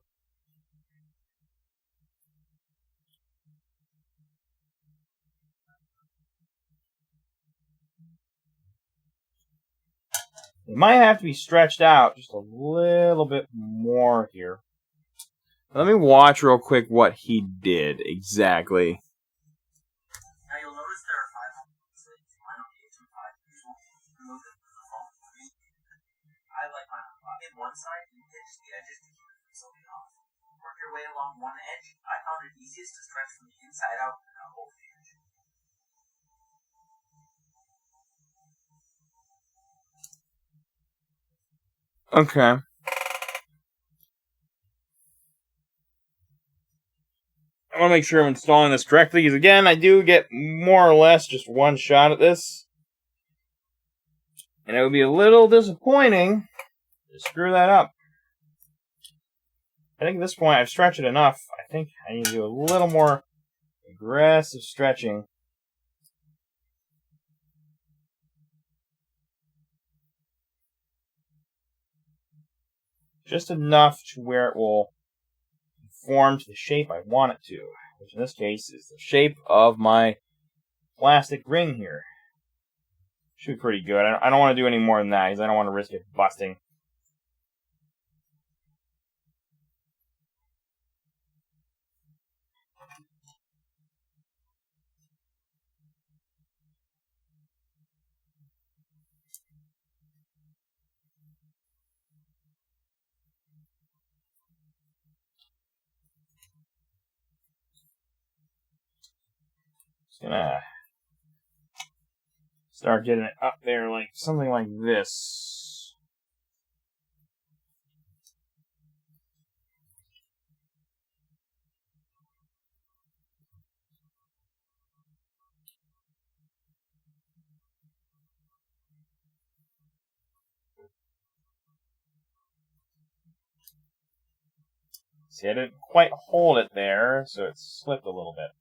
it might have to be stretched out just a little bit more here. Let me watch real quick what he did exactly. Now you'll notice there are 5 holes that you line up the H25. Remove it with the foam. I like mine in one side and pinch the edges to keep it easily off. Work your way along one edge. I found it easiest to stretch from the inside out and out over the edge. Okay. I want to make sure I'm installing this correctly, because again, I do get more or less just one shot at this. And it would be a little disappointing to screw that up. I think at this point I've stretched it enough. I think I need to do a little more aggressive stretching. Just enough to where it will conform to the shape I want it to, which in this case is the shape of my plastic ring here. Should be pretty good. I don't want to do any more than that, because I don't want to risk it busting. Just gonna start getting it up there, like something like this. See, I didn't quite hold it there, so it slipped a little bit.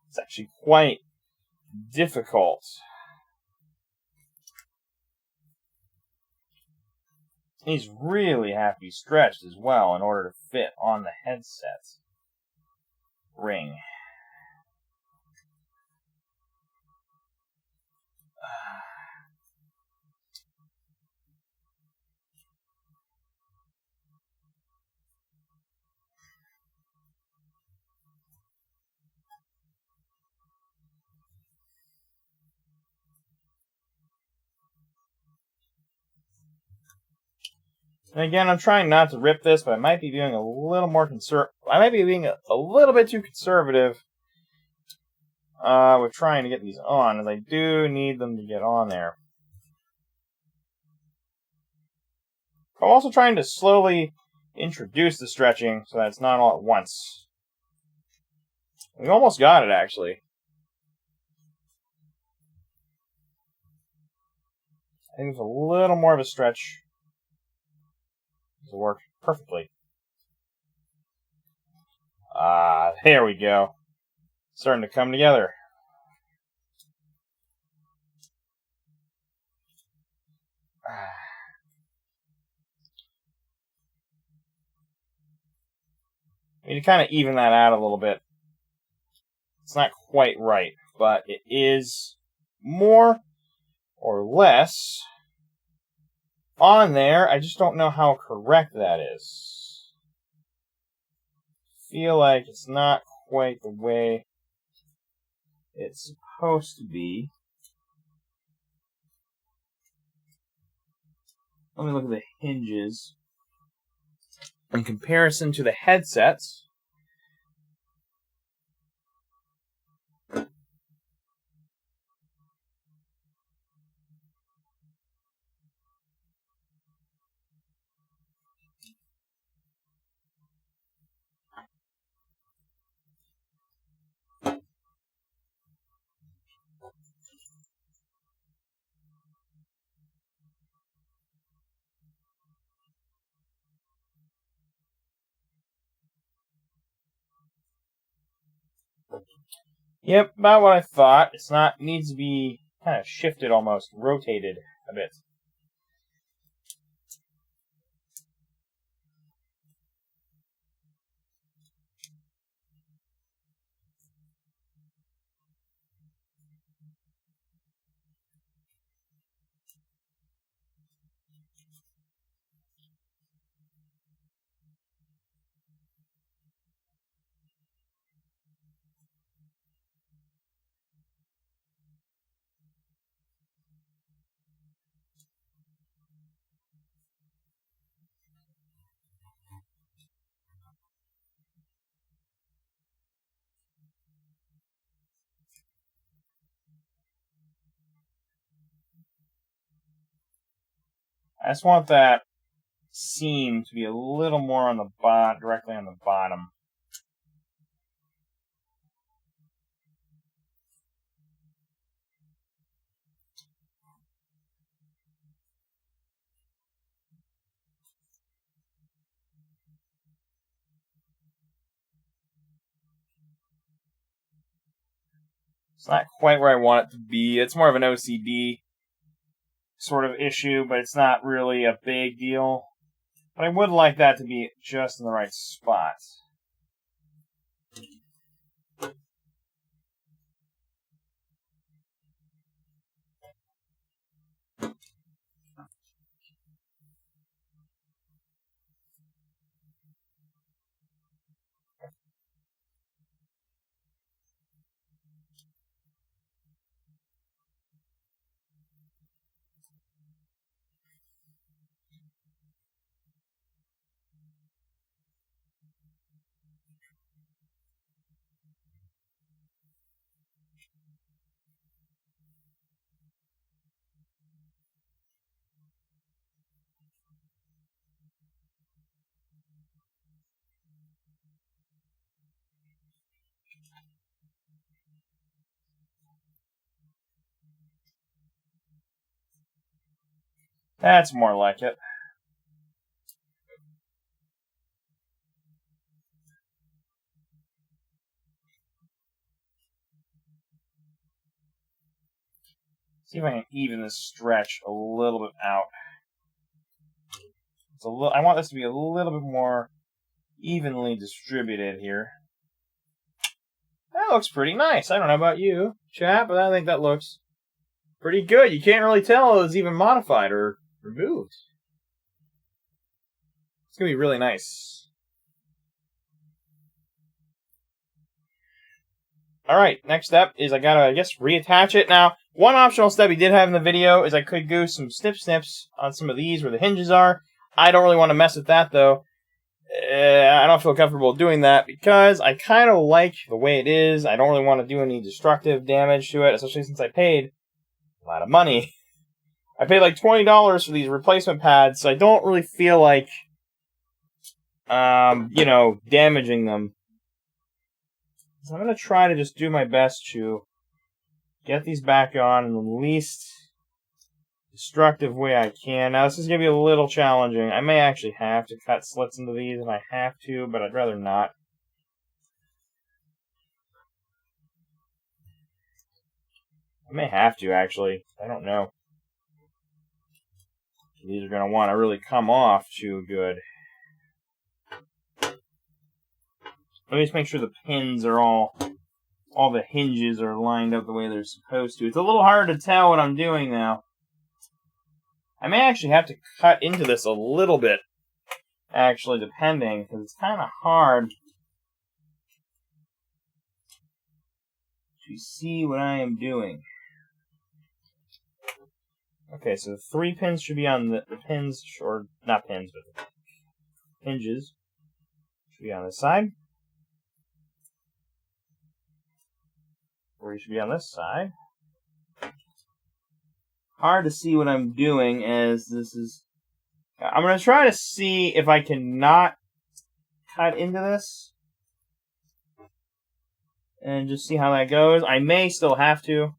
It's actually quite difficult. These really have to be stretched as well in order to fit on the headset ring. And again, I'm trying not to rip this, but I might be doing a little more I might be being a little bit too conservative with trying to get these on, as I do need them to get on there. I'm also trying to slowly introduce the stretching so that it's not all at once. We almost got it, actually. I think it's a little more of a stretch. It worked perfectly. There we go. Starting to come together. I need to kind of even that out a little bit. It's not quite right, but it is more or less on there. I just don't know how correct that is. I feel like it's not quite the way it's supposed to be. Let me look at the hinges. In comparison to the headsets, yep, about what I thought. It's not, needs to be kind of shifted almost, rotated a bit. I just want that seam to be a little more on the bottom, directly on the bottom. It's not quite where I want it to be. It's more of an OCD. sort of issue, but it's not really a big deal. But I would like that to be just in the right spot. That's more like it. See if I can even this stretch a little bit out. It's a little. I want this to be a little bit more evenly distributed here. That looks pretty nice. I don't know about you, chat, but I think that looks pretty good. You can't really tell it's even modified or removed. It's going to be really nice. Alright, next step is I gotta, I guess, reattach it. Now, one optional step he did have in the video is I could do some snips on some of these where the hinges are. I don't really want to mess with that, though. I don't feel comfortable doing that because I kind of like the way it is. I don't really want to do any destructive damage to it, especially since I paid a lot of money. I paid like $20 for these replacement pads, so I don't really feel like, damaging them. So I'm going to try to just do my best to get these back on in the least destructive way I can. Now, this is going to be a little challenging. I may actually have to cut slits into these if I have to, but I'd rather not. I may have to, actually. I don't know. These are going to want to really come off too good. Let me just make sure the pins are all the hinges are lined up the way they're supposed to. It's a little hard to tell what I'm doing now. I may actually have to cut into this a little bit, actually, depending, because it's kind of hard to see what I am doing. Okay, so the 3 pins should be on the pins, or not pins, but the hinges should be on this side. 3 should be on this side. Hard to see what I'm doing as this is... I'm going to try to see if I can not cut into this. And just see how that goes. I may still have to.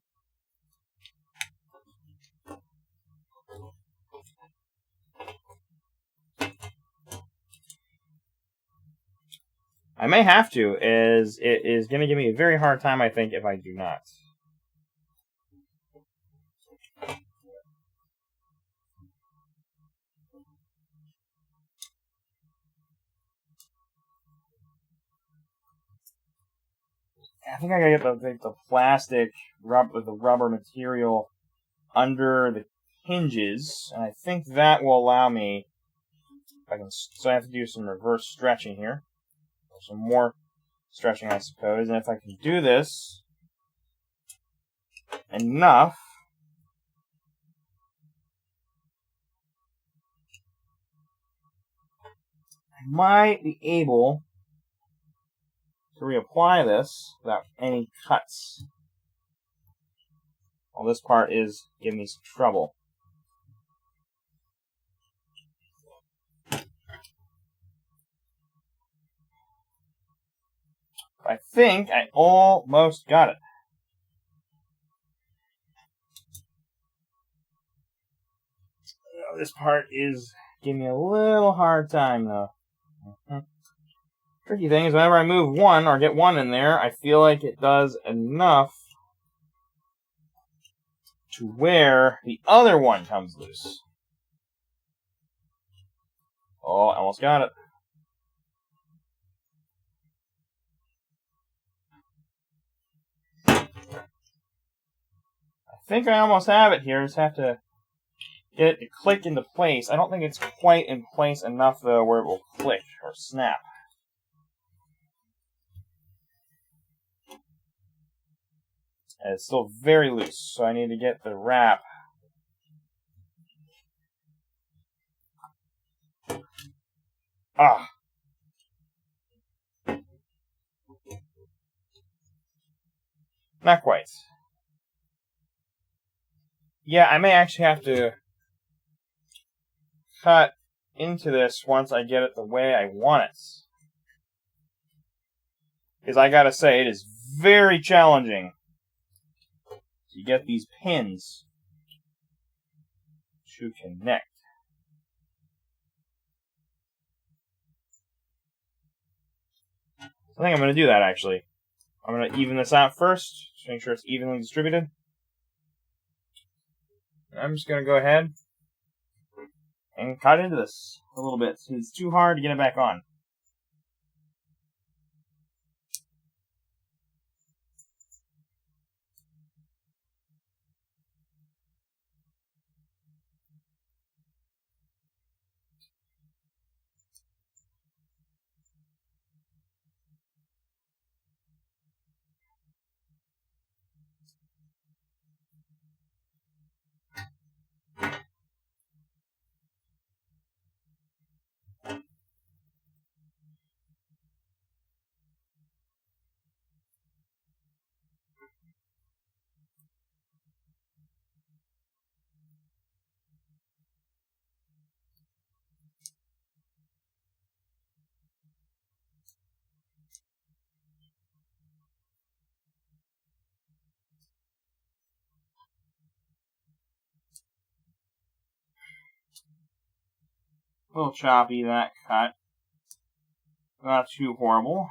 I may have to, as it is going to give me a very hard time, I think, if I do not. I think I gotta get the plastic with the rubber material under the hinges, and I think that will allow me. So I have to do some reverse stretching here, or some more stretching, I suppose. And if I can do this enough, I might be able to reapply this without any cuts. Well, this part is giving me some trouble. I think I almost got it. This part is giving me a little hard time, though. Tricky thing is whenever I move one or get one in there, I feel like it does enough to where the other one comes loose. Oh, I almost got it. I think I almost have it here. Just have to get it to click into place. I don't think it's quite in place enough, though, where it will click or snap. And it's still very loose, so I need to get the wrap. Ah! Not quite. Yeah, I may actually have to cut into this once I get it the way I want it. Because I gotta say, it is very challenging to get these pins to connect. I think I'm going to do that, actually. I'm going to even this out first, to make sure it's evenly distributed. I'm just going to go ahead and cut into this a little bit. It's too hard to get it back on. A little choppy, that cut. Not too horrible.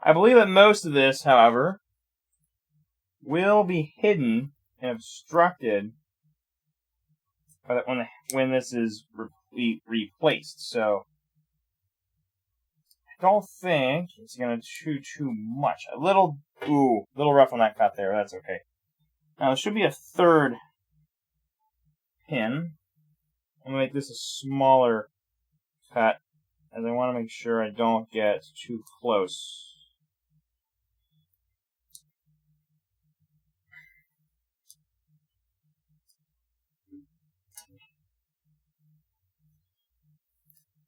I believe that most of this, however, will be hidden and obstructed when this is replaced. So I don't think it's going to do too much. A little rough on that cut there. That's okay. Now there should be a third pin. I'm going to make this a smaller cut, as I want to make sure I don't get too close.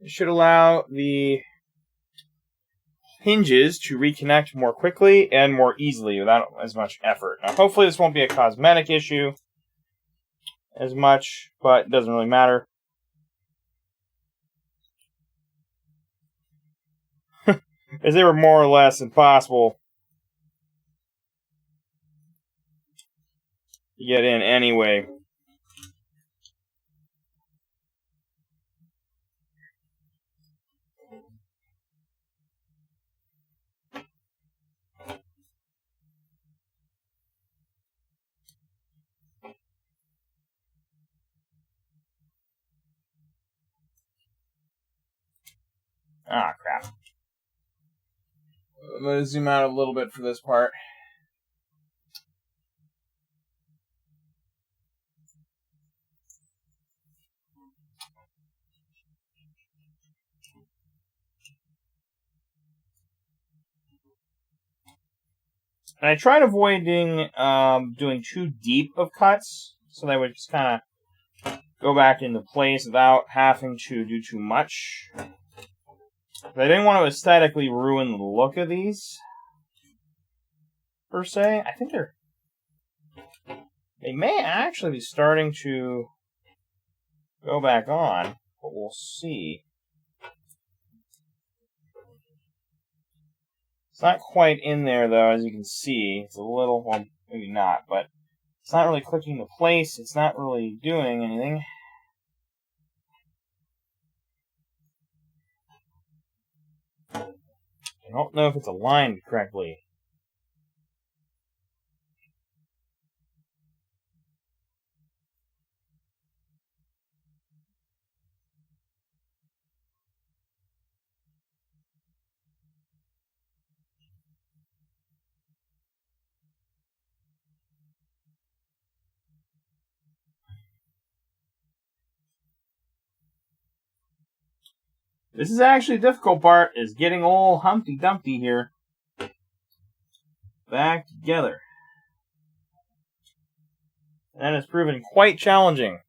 It should allow the hinges to reconnect more quickly and more easily without as much effort. Now, hopefully this won't be a cosmetic issue as much, but it doesn't really matter. As they were more or less impossible to get in anyway. Ah, crap. I'm going to zoom out a little bit for this part. And I tried avoiding doing too deep of cuts, so they would just kind of go back into place without having to do too much. I didn't want to aesthetically ruin the look of these, per se. I think they may actually be starting to go back on. but we'll see. It's not quite in there, though, as you can see. It's a little, well, maybe not, but it's not really clicking into place. It's not really doing anything. I don't know if it's aligned correctly. This is actually the difficult part, is getting old Humpty Dumpty here back together. That has proven quite challenging.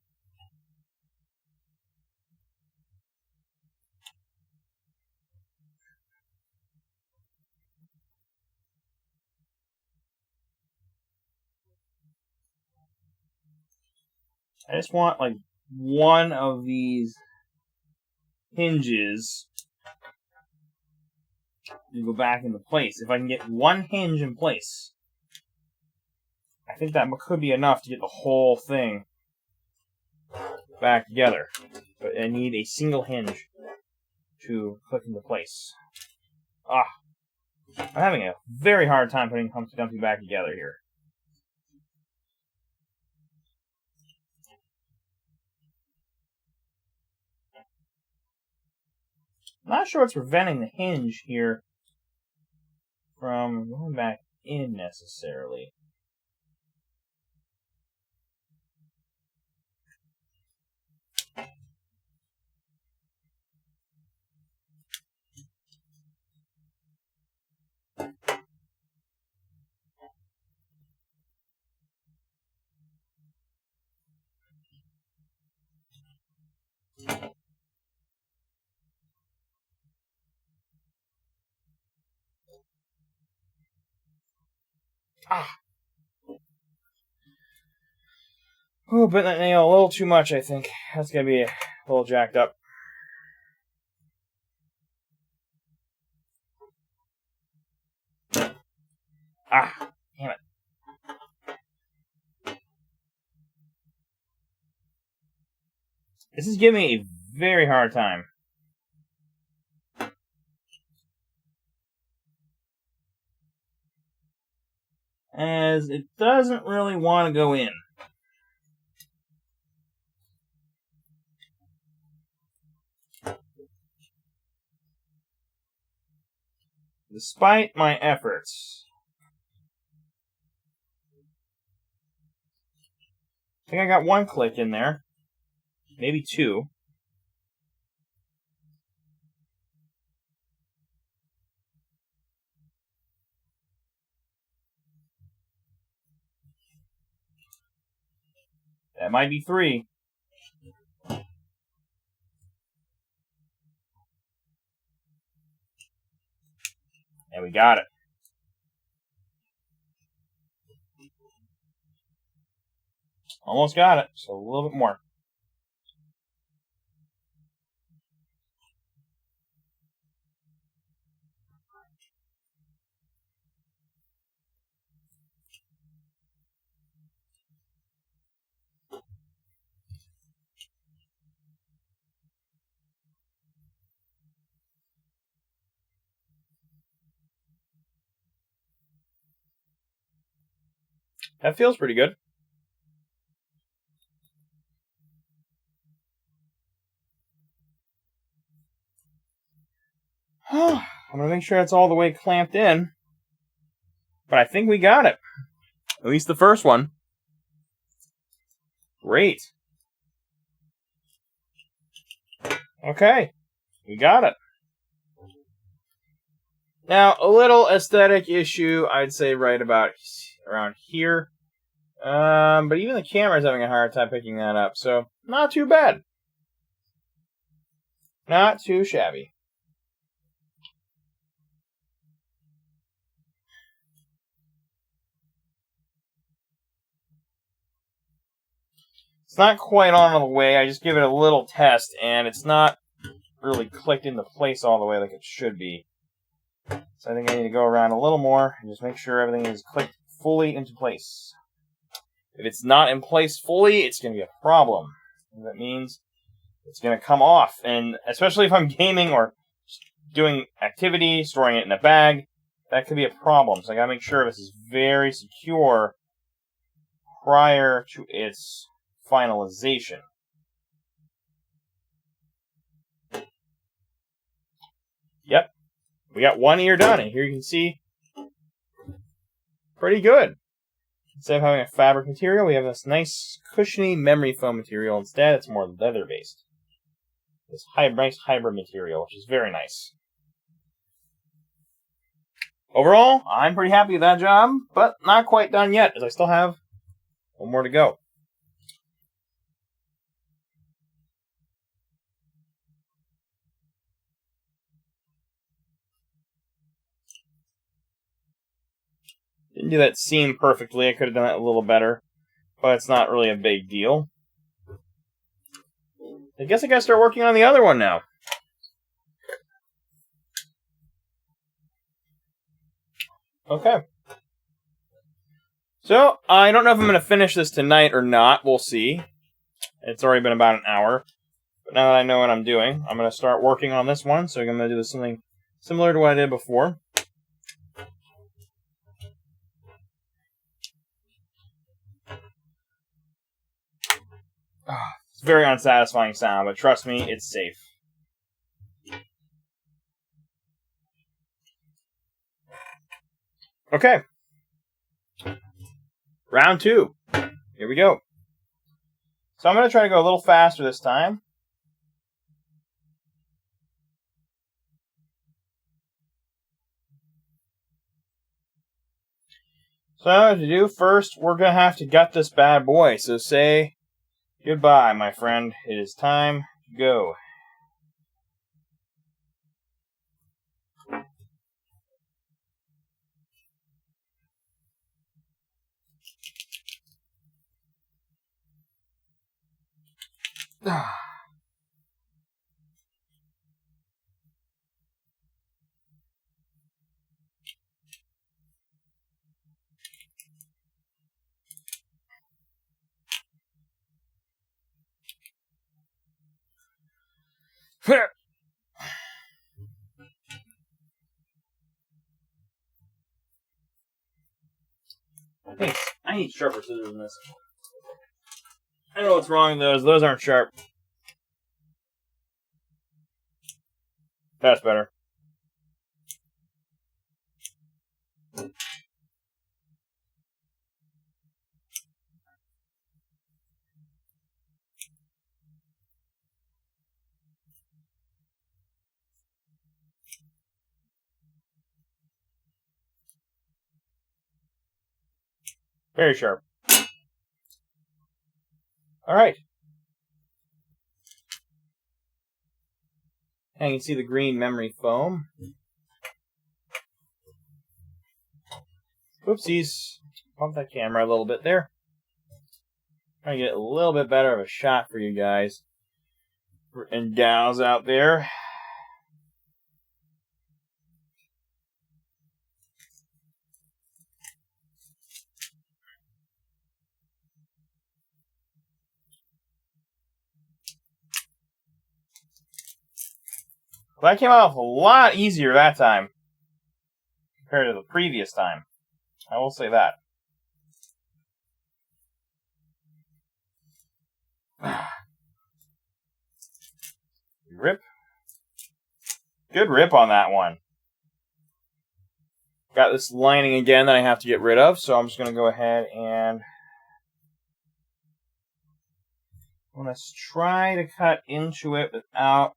I just want like one of these hinges to go back into place. If I can get one hinge in place, I think that could be enough to get the whole thing back together. But I need a single hinge to click into place. I'm having a very hard time putting Humpty Dumpty back together here. I'm not sure what's preventing the hinge here from going back in necessarily. Oh, bent that nail a little too much, I think. That's gonna be a little jacked up. Damn it. This is giving me a very hard time. As it doesn't really want to go in. Despite my efforts. I think I got one click in there. Maybe two. That might be three. And we got it. Almost got it, so a little bit more. That feels pretty good. I'm going to make sure it's all the way clamped in. But I think we got it. At least the first one. Great. Okay. We got it. Now, a little aesthetic issue, I'd say right about around here. But even the camera's having a hard time picking that up, so not too bad. Not too shabby. It's not quite on all the way. I just give it a little test, and it's not really clicked into place all the way like it should be. So I think I need to go around a little more and just make sure everything is clicked fully into place. If it's not in place fully, it's going to be a problem. That means it's going to come off. And especially if I'm gaming or doing activity, storing it in a bag, that could be a problem. So I got to make sure this is very secure prior to its finalization. Yep. We got one ear done, and here you can see pretty good. Instead of having a fabric material, we have this nice cushiony memory foam material. Instead, it's more leather-based. This nice hybrid material, which is very nice. Overall, I'm pretty happy with that job, but not quite done yet, as I still have one more to go. Didn't do that seam perfectly. I could have done it a little better, but it's not really a big deal. I guess I gotta start working on the other one now. Okay. So, I don't know if I'm going to finish this tonight or not. We'll see. It's already been about an hour. But now that I know what I'm doing, I'm going to start working on this one. So I'm going to do something similar to what I did before. It's a very unsatisfying sound, but trust me, it's safe. Okay. Round 2. Here we go. So I'm going to try to go a little faster this time. So what I have to do first, we're going to have to gut this bad boy. So say goodbye, my friend. It is time to go. Thanks. I need sharper scissors than this. I don't know what's wrong with those. Those aren't sharp. That's better. Very sharp. Alright. And you can see the green memory foam. Oopsies. Bump that camera a little bit there. Trying to get a little bit better of a shot for you guys and gals out there. Well, that came off a lot easier that time compared to the previous time. I will say that. Rip. Good rip on that one. Got this lining again that I have to get rid of, so I'm just going to go ahead and I'm going to try to cut into it without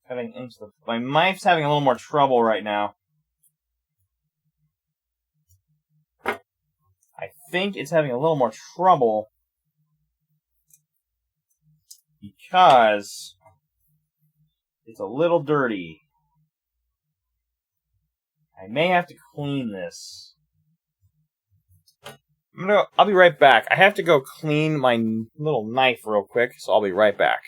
cutting into the... My knife's having a little more trouble right now. I think it's having a little more trouble because it's a little dirty. I may have to clean this. I'll be right back. I have to go clean my little knife real quick, so I'll be right back.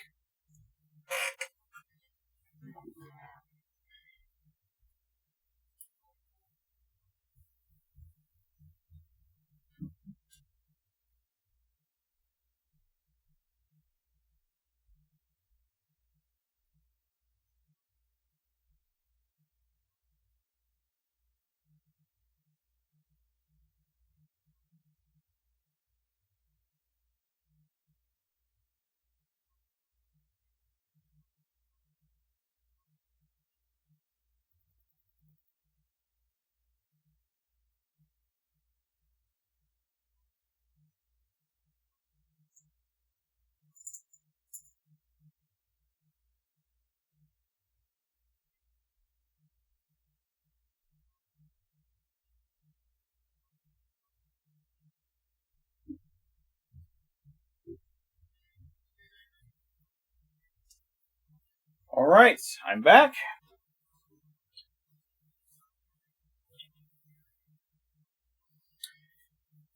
Alright, I'm back.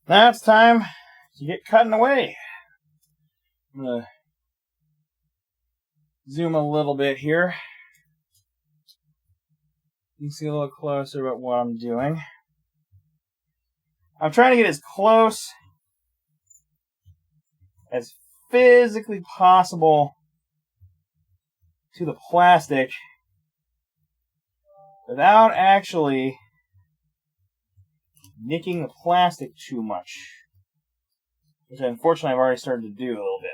Now it's time to get cutting away. I'm going to zoom a little bit here. You can see a little closer about what I'm doing. I'm trying to get as close as physically possible to the plastic without actually nicking the plastic too much, which unfortunately I've already started to do a little bit.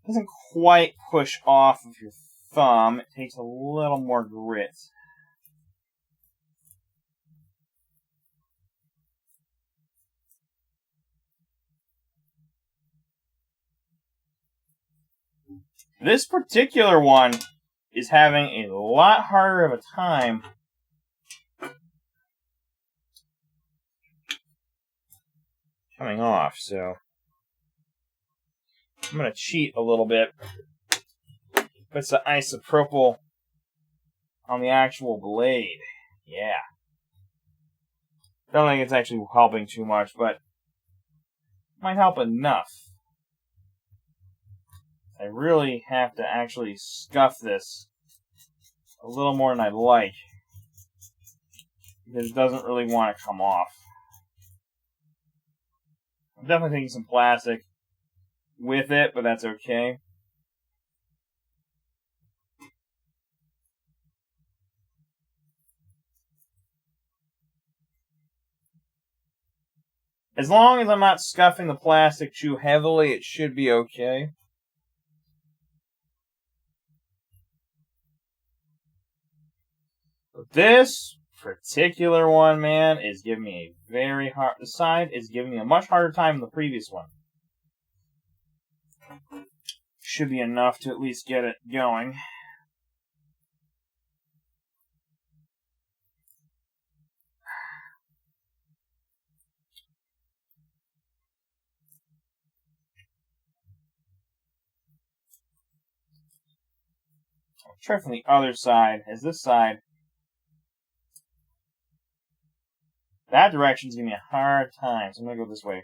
Doesn't quite push off of your thumb. It takes a little more grit. This particular one is having a lot harder of a time coming off, so I'm going to cheat a little bit. Put some isopropyl on the actual blade. Yeah. Don't think it's actually helping too much, but might help enough. I really have to actually scuff this a little more than I'd like, because it doesn't really want to come off. I'm definitely taking some plastic with it, but that's okay. As long as I'm not scuffing the plastic too heavily, it should be okay. But this particular one, man, is giving me a very hard... The side is giving me a much harder time than the previous one. Should be enough to at least get it going. I'll try from the other side, as this side... That direction's giving me a hard time, so I'm going to go this way.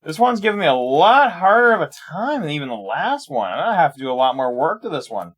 This one's giving me a lot harder of a time than even the last one. I'm gonna have to do a lot more work to this one.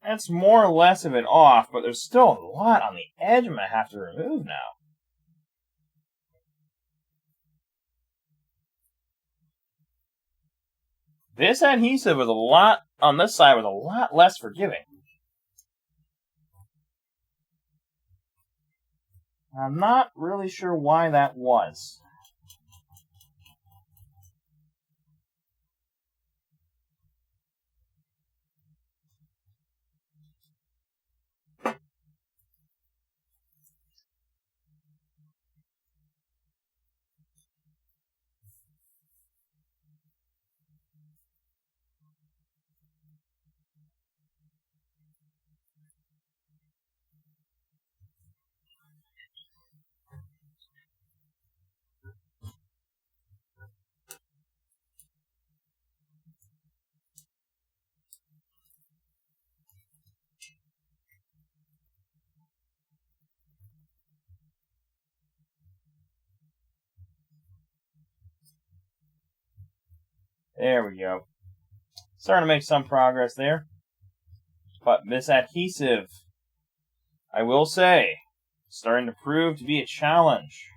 That's more or less of it off, but there's still a lot on the edge I'm going to have to remove now. This adhesive was on this side was a lot less forgiving. I'm not really sure why that was. There we go. Starting to make some progress there. But this adhesive, I will say, starting to prove to be a challenge.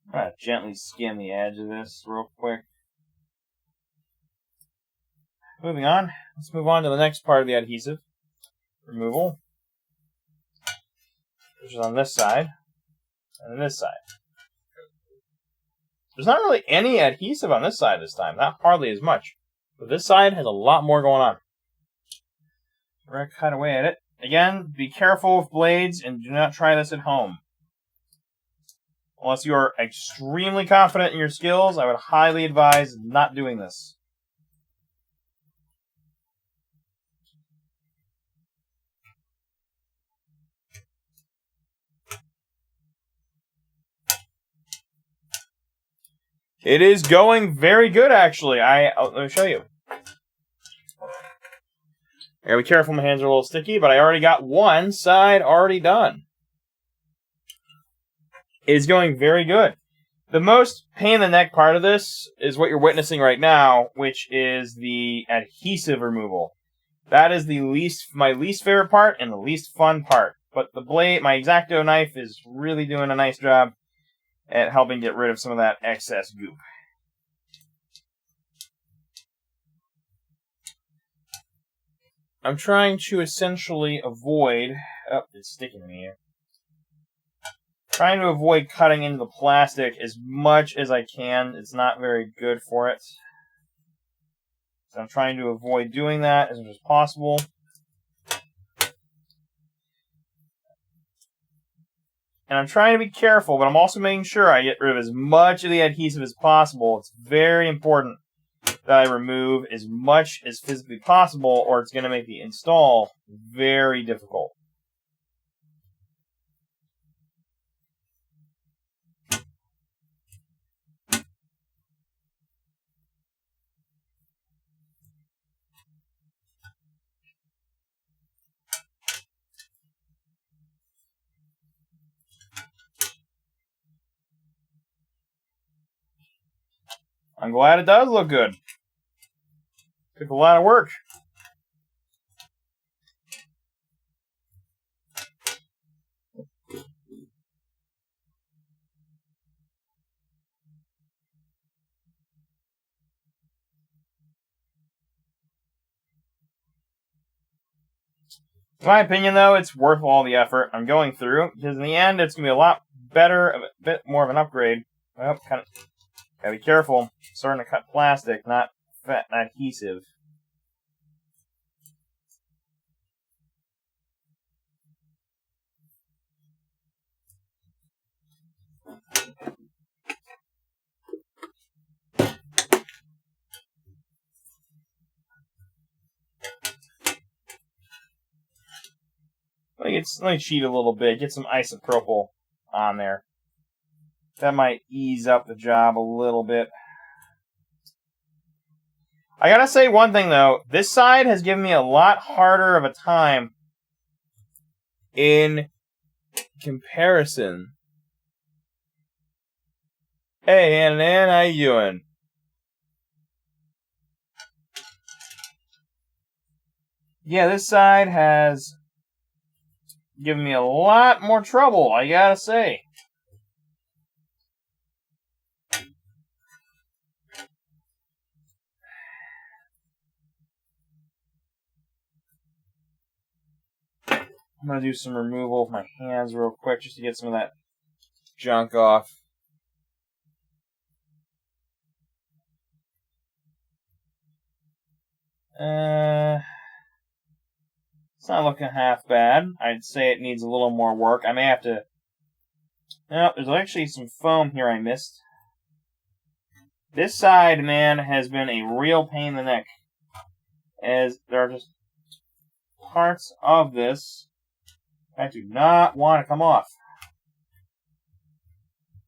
I'm going to gently skim the edge of this real quick. Moving on, let's move on to the next part of the adhesive removal, which is on this side and this side. There's not really any adhesive on this side this time, not hardly as much. But this side has a lot more going on. We're going to cut away at it. Again, be careful with blades and do not try this at home. Unless you are extremely confident in your skills, I would highly advise not doing this. It is going very good, actually. Let me show you. I gotta be careful, my hands are a little sticky, but I already got one side already done. It is going very good. The most pain in the neck part of this is what you're witnessing right now, which is the adhesive removal. That is my least favorite part and the least fun part. But the blade, my X-Acto knife, is really doing a nice job at helping get rid of some of that excess goop. I'm trying to essentially avoid... Oh, it's sticking to me here. Trying to avoid cutting into the plastic as much as I can. It's not very good for it. So I'm trying to avoid doing that as much as possible. And I'm trying to be careful, but I'm also making sure I get rid of as much of the adhesive as possible. It's very important that I remove as much as physically possible, or it's going to make the install very difficult. I'm glad it does look good. Took a lot of work. In my opinion, though, it's worth all the effort I'm going through, because in the end, it's going to be a lot better, a bit more of an upgrade. Well, gotta be careful. I'm starting to cut plastic, not adhesive. Let me cheat a little bit. Get some isopropyl on there. That might ease up the job a little bit. I gotta say one thing though. This side has given me a lot harder of a time in comparison. Hey, Ann, how you doing? Yeah, this side has given me a lot more trouble, I gotta say. I'm going to do some removal of my hands real quick just to get some of that junk off. It's not looking half bad. I'd say it needs a little more work. I may have to... No, there's actually some foam here I missed. This side, man, has been a real pain in the neck. As there are just parts of this I do not want to come off.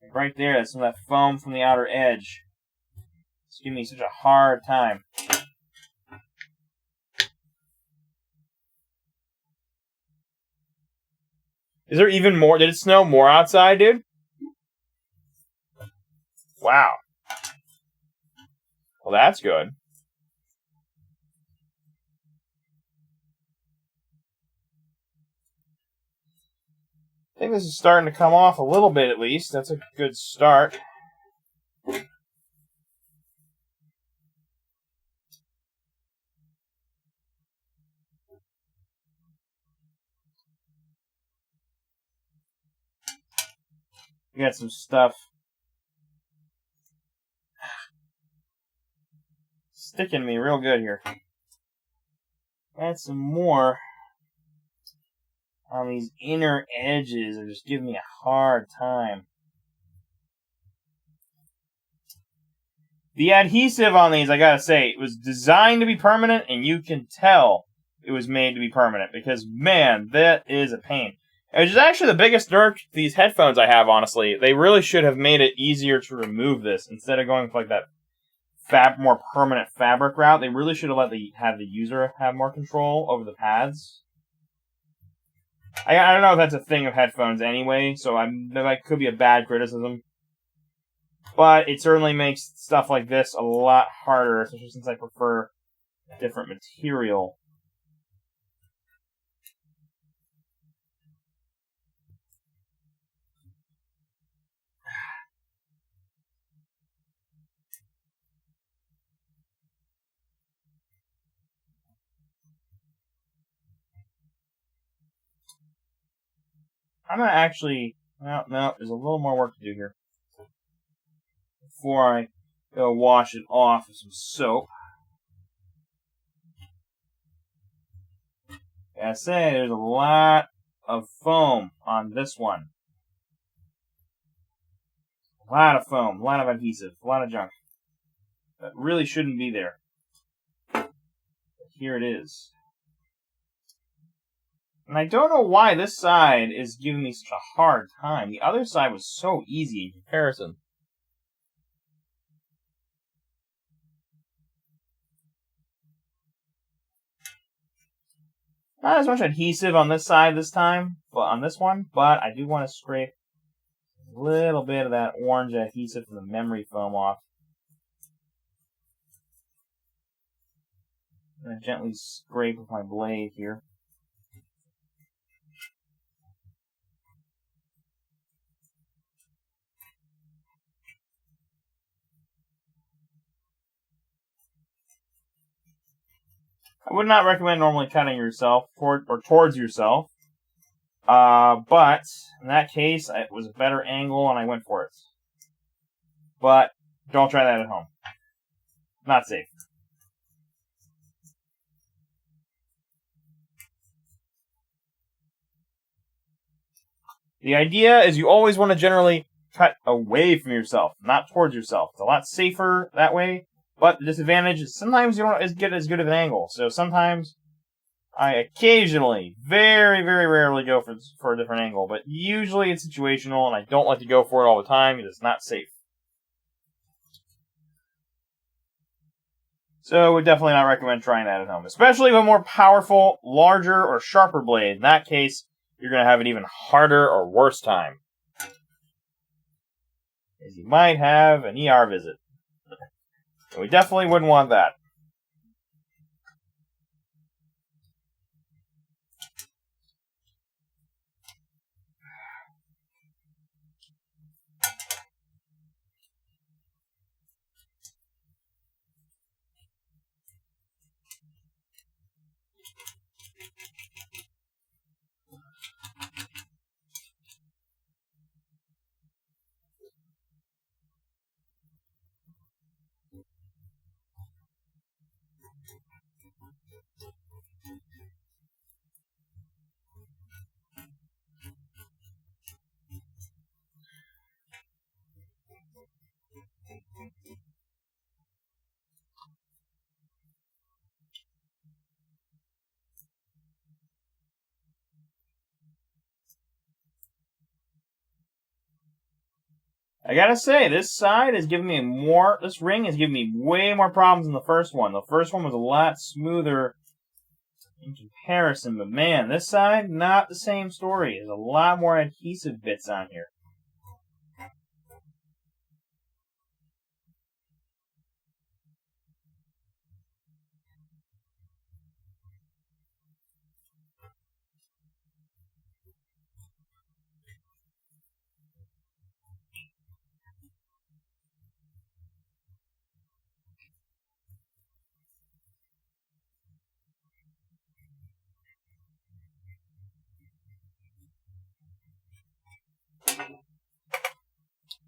Like right there, that's some of that foam from the outer edge. It's giving me such a hard time. Is there even more? Did it snow more outside, dude? Wow. Well, that's good. I think this is starting to come off a little bit at least. That's a good start. We got some stuff sticking me real good here. Add some more on these inner edges are just giving me a hard time. The adhesive on these, I gotta say, it was designed to be permanent, and you can tell it was made to be permanent, because, man, that is a pain. Which is actually the biggest nerve to these headphones I have, honestly. They really should have made it easier to remove this, instead of going for like that more permanent fabric route. They really should have have the user have more control over the pads. I don't know if that's a thing of headphones anyway, so that could be a bad criticism. But it certainly makes stuff like this a lot harder, especially since I prefer a different material. I'm gonna actually... No, there's a little more work to do here. Before I go wash it off with some soap. Gotta say, there's a lot of foam on this one. A lot of foam, a lot of adhesive, a lot of junk. That really shouldn't be there. But here it is. And I don't know why this side is giving me such a hard time. The other side was so easy in comparison. Not as much adhesive on this side this time, but on this one, but I do want to scrape a little bit of that orange adhesive from the memory foam off. I'm going to gently scrape with my blade here. I would not recommend normally cutting yourself towards yourself, but in that case, it was a better angle and I went for it. But don't try that at home. Not safe. The idea is you always want to generally cut away from yourself, not towards yourself. It's a lot safer that way. But the disadvantage is sometimes you don't get as good of an angle. So sometimes I occasionally, very, very rarely go for a different angle, but usually it's situational, and I don't like to go for it all the time because it's not safe. So, would definitely not recommend trying that at home, especially with a more powerful, larger, or sharper blade. In that case, you're going to have an even harder or worse time, as you might have an ER visit. So we definitely wouldn't want that. I gotta say, this ring is giving me way more problems than the first one. The first one was a lot smoother in comparison, but man, this side, not the same story. There's a lot more adhesive bits on here.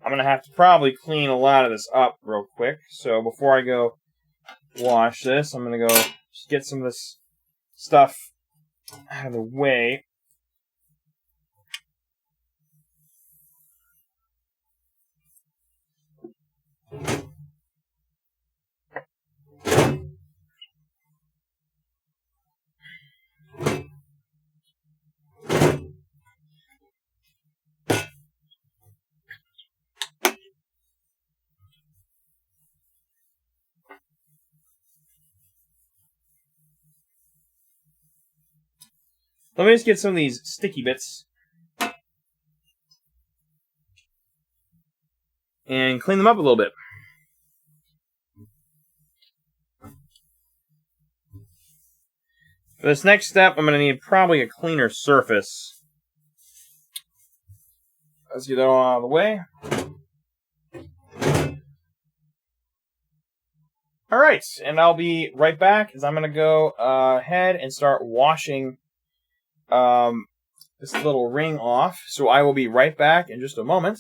I'm going to have to probably clean a lot of this up real quick. So before I go wash this, I'm going to go just get some of this stuff out of the way. Let me just get some of these sticky bits and clean them up a little bit. For this next step, I'm going to need probably a cleaner surface. Let's get that all out of the way. Alright, and I'll be right back as I'm going to go ahead and start washing this little ring off. So I will be right back in just a moment.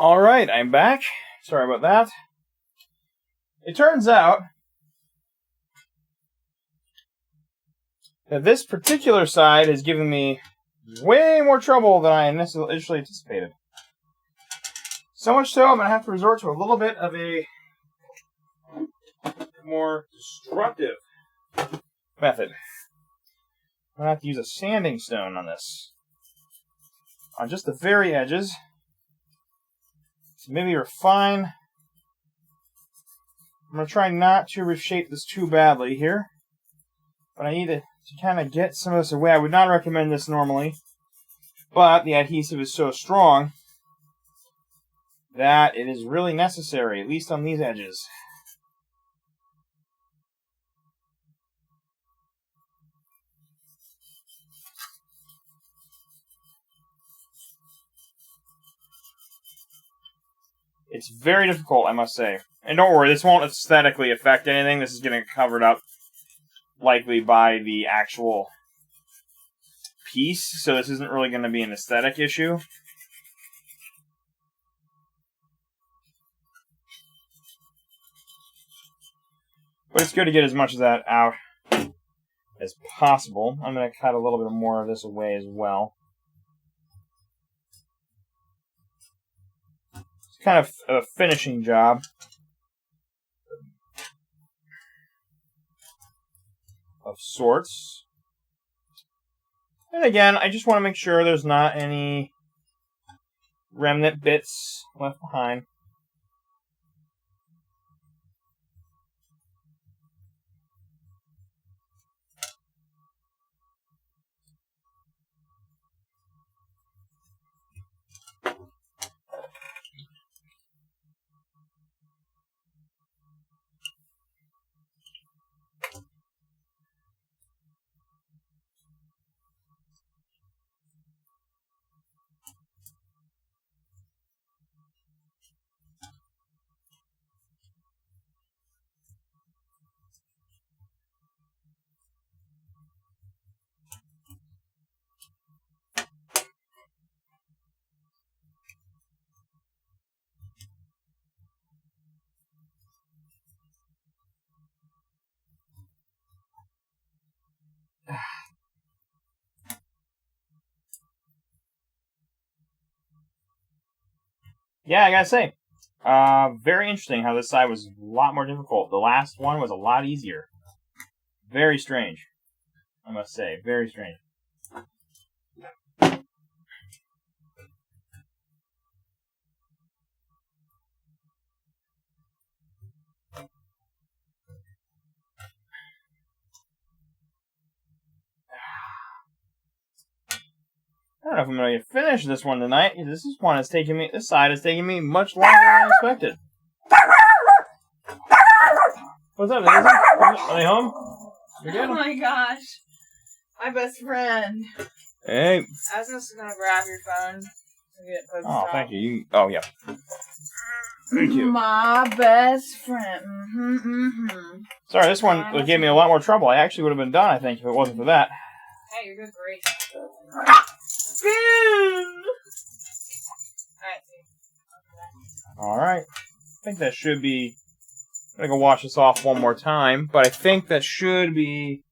Alright, I'm back. Sorry about that. It turns out that this particular side has given me way more trouble than I initially anticipated. So much so, I'm going to have to resort to a little bit of a more destructive method. I'm going to have to use a sanding stone on this. On just the very edges. To maybe refine. I'm going to try not to reshape this too badly here. But I need to kind of get some of this away. I would not recommend this normally. But the adhesive is so strong that it is really necessary, at least on these edges. It's very difficult, I must say. And don't worry, this won't aesthetically affect anything. This is getting covered up likely by the actual piece, so this isn't really going to be an aesthetic issue. But it's good to get as much of that out as possible. I'm going to cut a little bit more of this away as well. It's kind of a finishing job of sorts. And again, I just want to make sure there's not any remnant bits left behind. Yeah, I gotta say, very interesting how this side was a lot more difficult. The last one was a lot easier. Very strange, I must say. Very strange. I don't know if I'm going to finish this one tonight. This side is taking me much longer than I expected. What's up, Daisy? Are they home? Oh my gosh. My best friend. Hey. I was just going to grab your phone. Oh, thank you. Oh, yeah. Thank you. My best friend. Sorry, this one gave me a lot more trouble. I actually would have been done, I think, if it wasn't for that. Hey, you're good grief. Spoon! Alright. I think that should be... I'm going to go wash this off one more time, but I think that should be...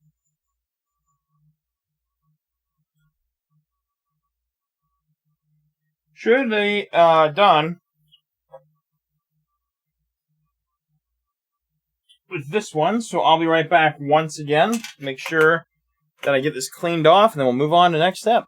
Should be done with this one, so I'll be right back once again. Make sure that I get this cleaned off, and then we'll move on to the next step.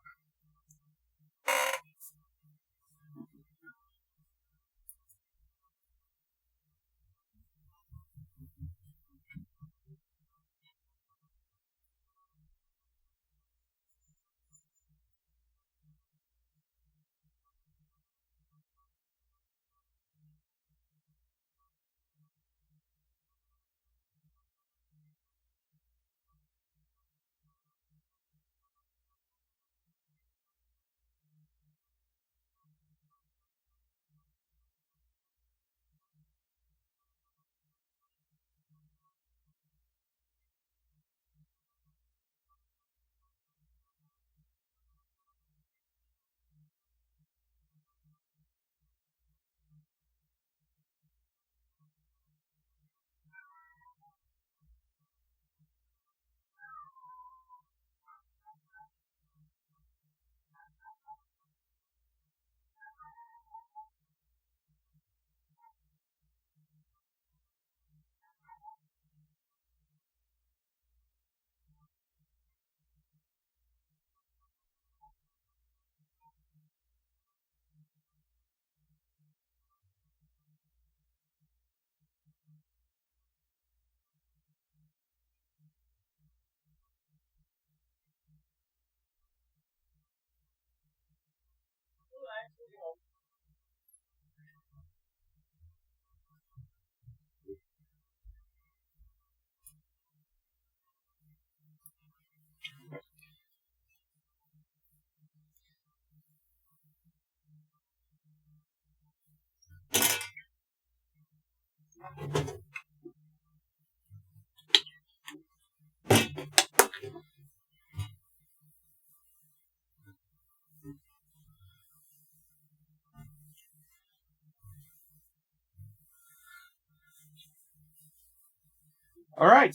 Alright,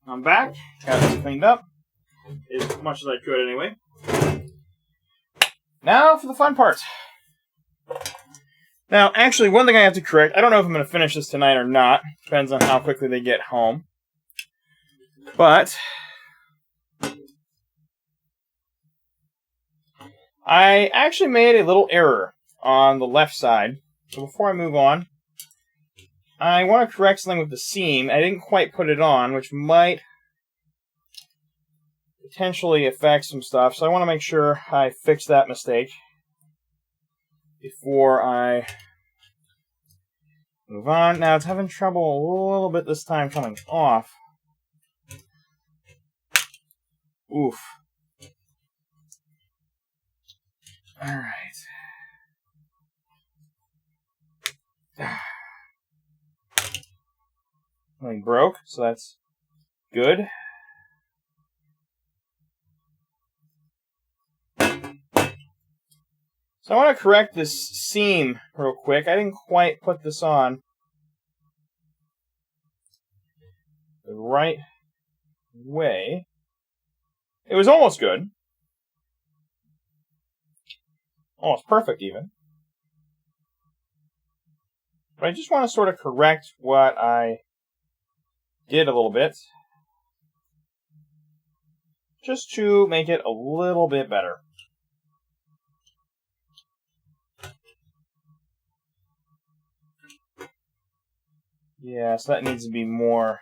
I'm back. Got this cleaned up. As much as I could, anyway. Now for the fun part. Now, actually, one thing I have to correct. I don't know if I'm going to finish this tonight or not. Depends on how quickly they get home. But I actually made a little error on the left side. So before I move on, I want to correct something with the seam. I didn't quite put it on, which might potentially affect some stuff. So I want to make sure I fix that mistake before I move on. Now, it's having trouble a little bit this time coming off. Oof. Alright. Something broke, so that's good. So I want to correct this seam real quick. I didn't quite put this on the right way. It was almost good. Almost perfect, even. But I just want to sort of correct what I did a little bit, just to make it a little bit better. Yeah, so that needs to be more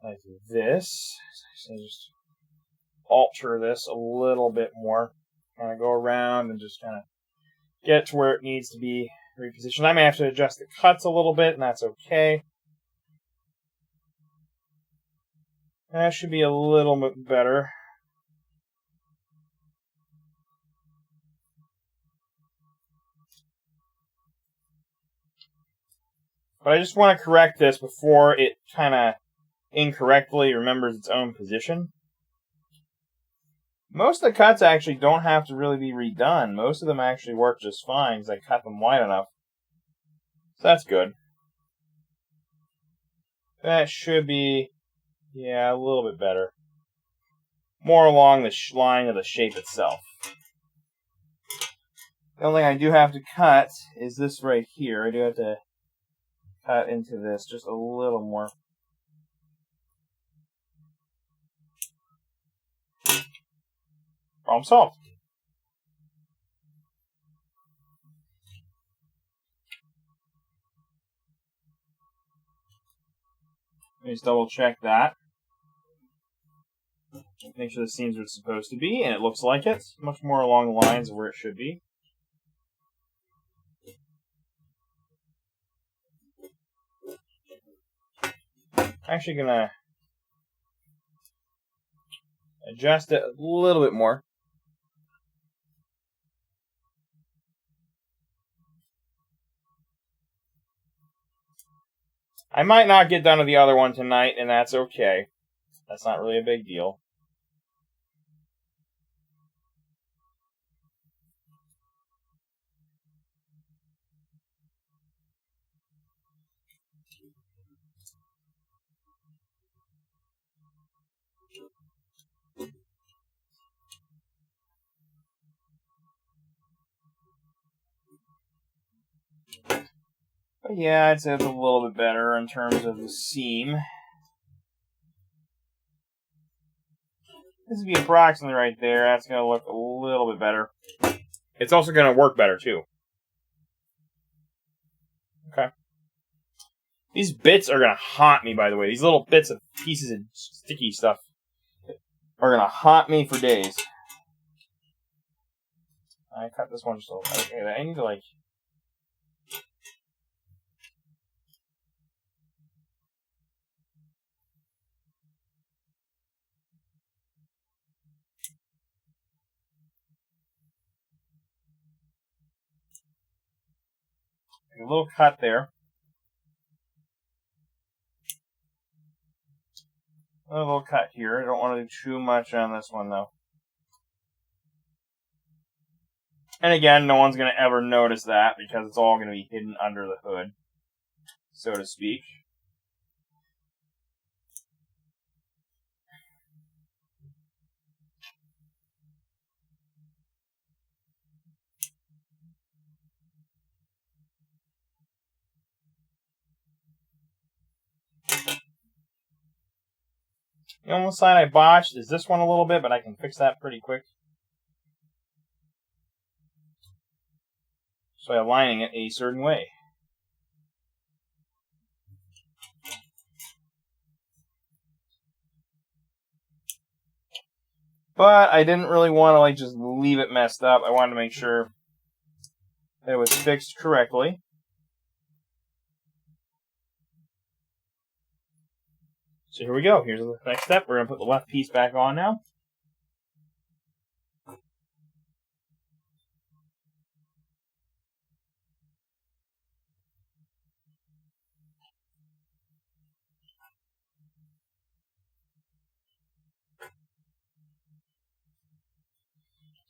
like this. So just alter this a little bit more. Kind of go around and just kind of get it to where it needs to be repositioned. I may have to adjust the cuts a little bit, and that's okay. That should be a little bit better. But I just want to correct this before it kind of incorrectly remembers its own position. Most of the cuts actually don't have to really be redone. Most of them actually work just fine because I cut them wide enough. So that's good. That should be, yeah, a little bit better. More along the line of the shape itself. The only thing I do have to cut is this right here. I do have to cut into this just a little more. Problem solved. Let me just double check that. Make sure this seems where it's supposed to be, and it looks like it. Much more along the lines of where it should be. Actually gonna adjust it a little bit more. I might not get done with the other one tonight, and that's okay. That's not really a big deal. But yeah, I'd say it's a little bit better in terms of the seam. This would be approximately right there. That's going to look a little bit better. It's also going to work better, too. Okay. These bits are going to haunt me, by the way. These little bits of pieces of sticky stuff are going to haunt me for days. I cut this one just a little. Okay, I need to, like... a little cut there. A little cut here. I don't want to do too much on this one, though. And again, no one's going to ever notice that because it's all going to be hidden under the hood, so to speak. The only side I botched is this one a little bit, but I can fix that pretty quick. So by aligning it a certain way. But I didn't really want to just leave it messed up. I wanted to make sure that it was fixed correctly. So here we go. Here's the next step. We're going to put the left piece back on now.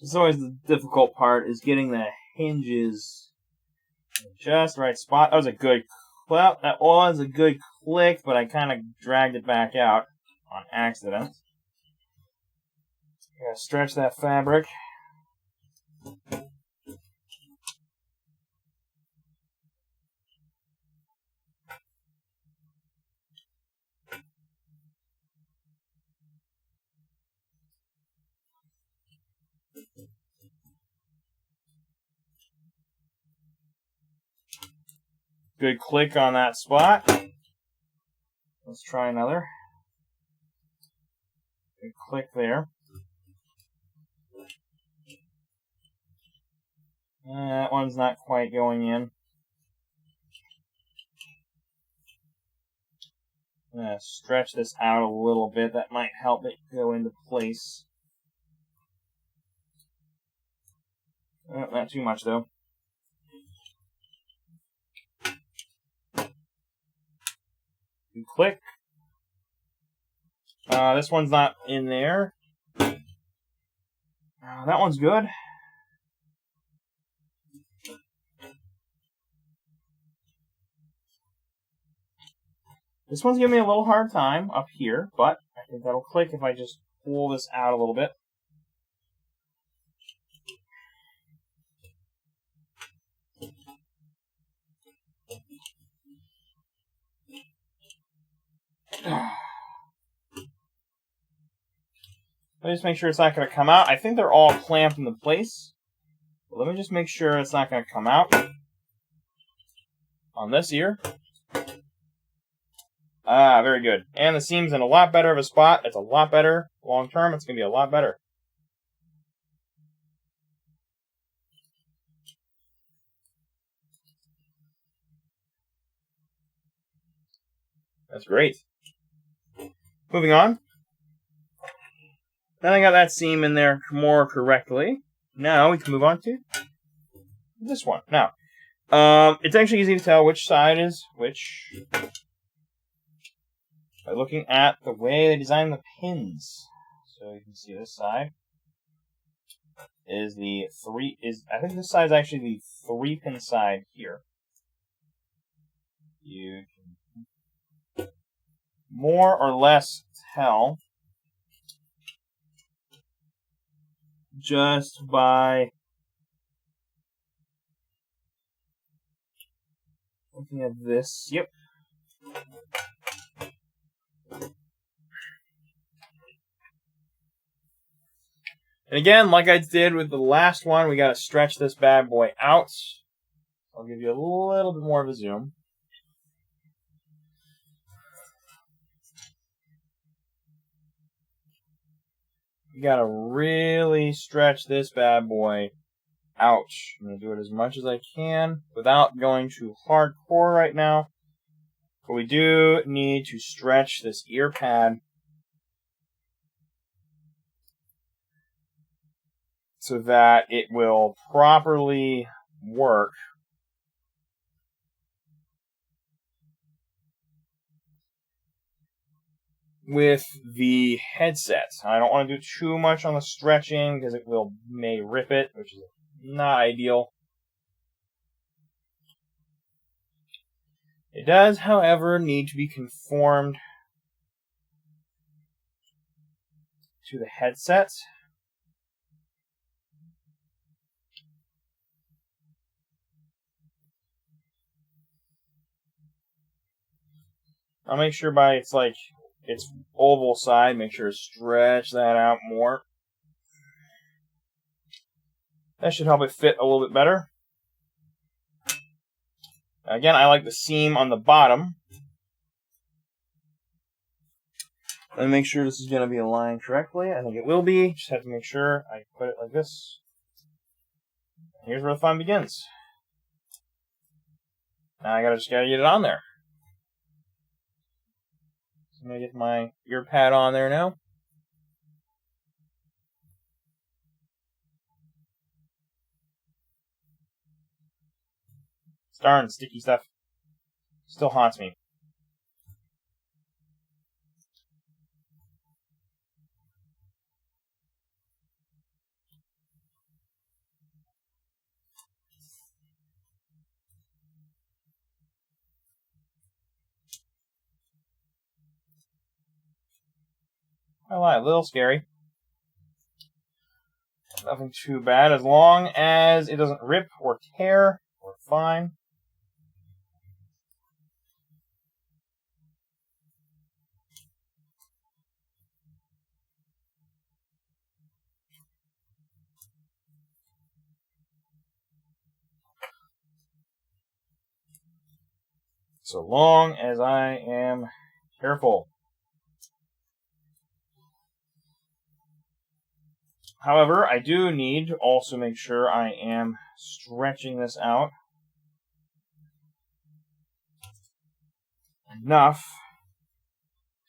It's always the difficult part is getting the hinges in just the right spot. That was a good click, but I kind of dragged it back out on accident. Gotta stretch that fabric. Good click on that spot. Let's try another. Good click there. That one's not quite going in. I'm going to stretch this out a little bit. That might help it go into place. Not too much, though. Good click. This one's not in there. That one's good. This one's giving me a little hard time up here, but I think that'll click if I just pull this out a little bit. Let me just make sure it's not going to come out. I think they're all clamped into place. But let me just make sure it's not going to come out on this ear. Very good. And the seam's in a lot better of a spot. It's a lot better. Long term, it's going to be a lot better. That's great. Moving on. Then I got that seam in there more correctly. Now we can move on to this one. Now, it's actually easy to tell which side is which by looking at the way they design the pins. So you can see this side is I think this side is actually the 3-pin side here. You can more or less tell just by looking at this. Yep. And again, like I did with the last one, we got to stretch this bad boy out. I'll give you a little bit more of a zoom. You got to really stretch this bad boy out. I'm going to do it as much as I can without going too hardcore right now. But we do need to stretch this ear pad so that it will properly work. with the headset. I don't want to do too much on the stretching because it may rip it, which is not ideal. It does, however, need to be conformed to the headset. I'll make sure by its oval side, make sure to stretch that out more. That should help it fit a little bit better. Again, I like the seam on the bottom. Let me make sure this is going to be aligned correctly. I think it will be. Just have to make sure I put it like this. Here's where the fun begins. Now I just gotta get it on there. So I'm gonna get my ear pad on there now. Darn sticky stuff. Still haunts me. I lie, a little scary. Nothing too bad, as long as it doesn't rip or tear, we're fine. So long as I am careful. However, I do need to also make sure I am stretching this out enough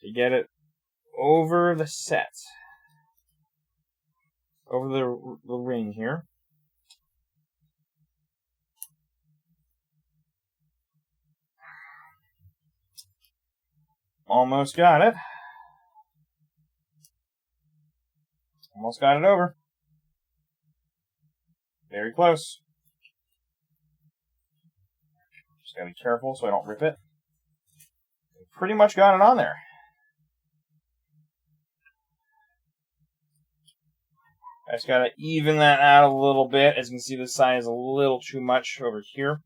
to get it over the set, over the ring here. Almost got it. Almost got it over. Very close. Just gotta be careful so I don't rip it. Pretty much got it on there. I just gotta even that out a little bit. As you can see, this side is a little too much over here.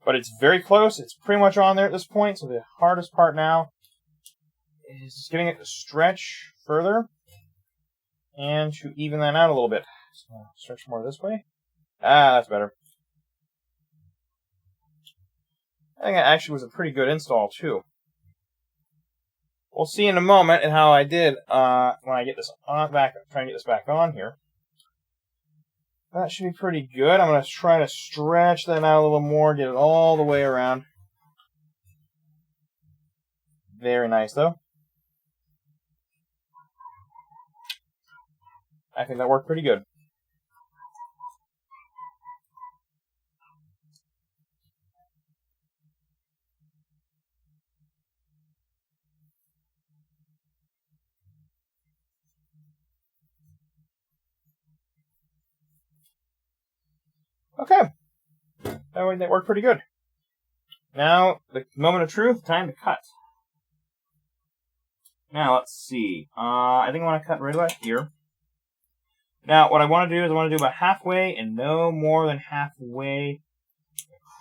But it's very close. It's pretty much on there at this point. So the hardest part now is just getting it to stretch further and to even that out a little bit. So stretch more this way. That's better. I think that actually was a pretty good install too. We'll see in a moment and how I did when I get this back. Try and get this back on here. That should be pretty good. I'm going to try to stretch that out a little more, get it all the way around. Very nice, though. I think that worked pretty good. Okay. That worked pretty good. Now, the moment of truth, time to cut. Now, let's see. I think I want to cut right about here. Now, what I want to do is I want to do about halfway and no more than halfway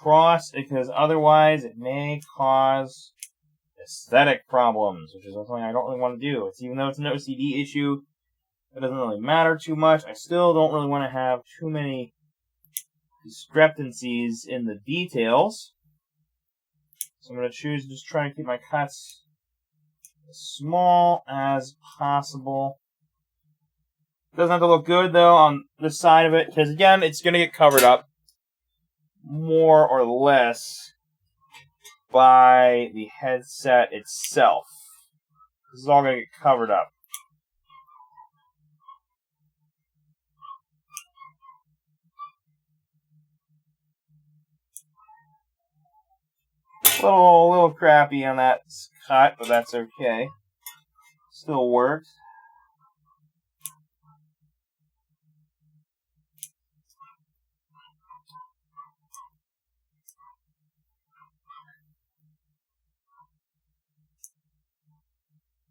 across, because otherwise it may cause aesthetic problems, which is something I don't really want to do. Even though it's an OCD issue, it doesn't really matter too much. I still don't really want to have too many discrepancies in the details. So I'm going to choose to just try and keep my cuts as small as possible. Doesn't have to look good, though, on this side of it, because, again, it's going to get covered up more or less by the headset itself. This is all going to get covered up. A little crappy on that cut, but that's okay. still works.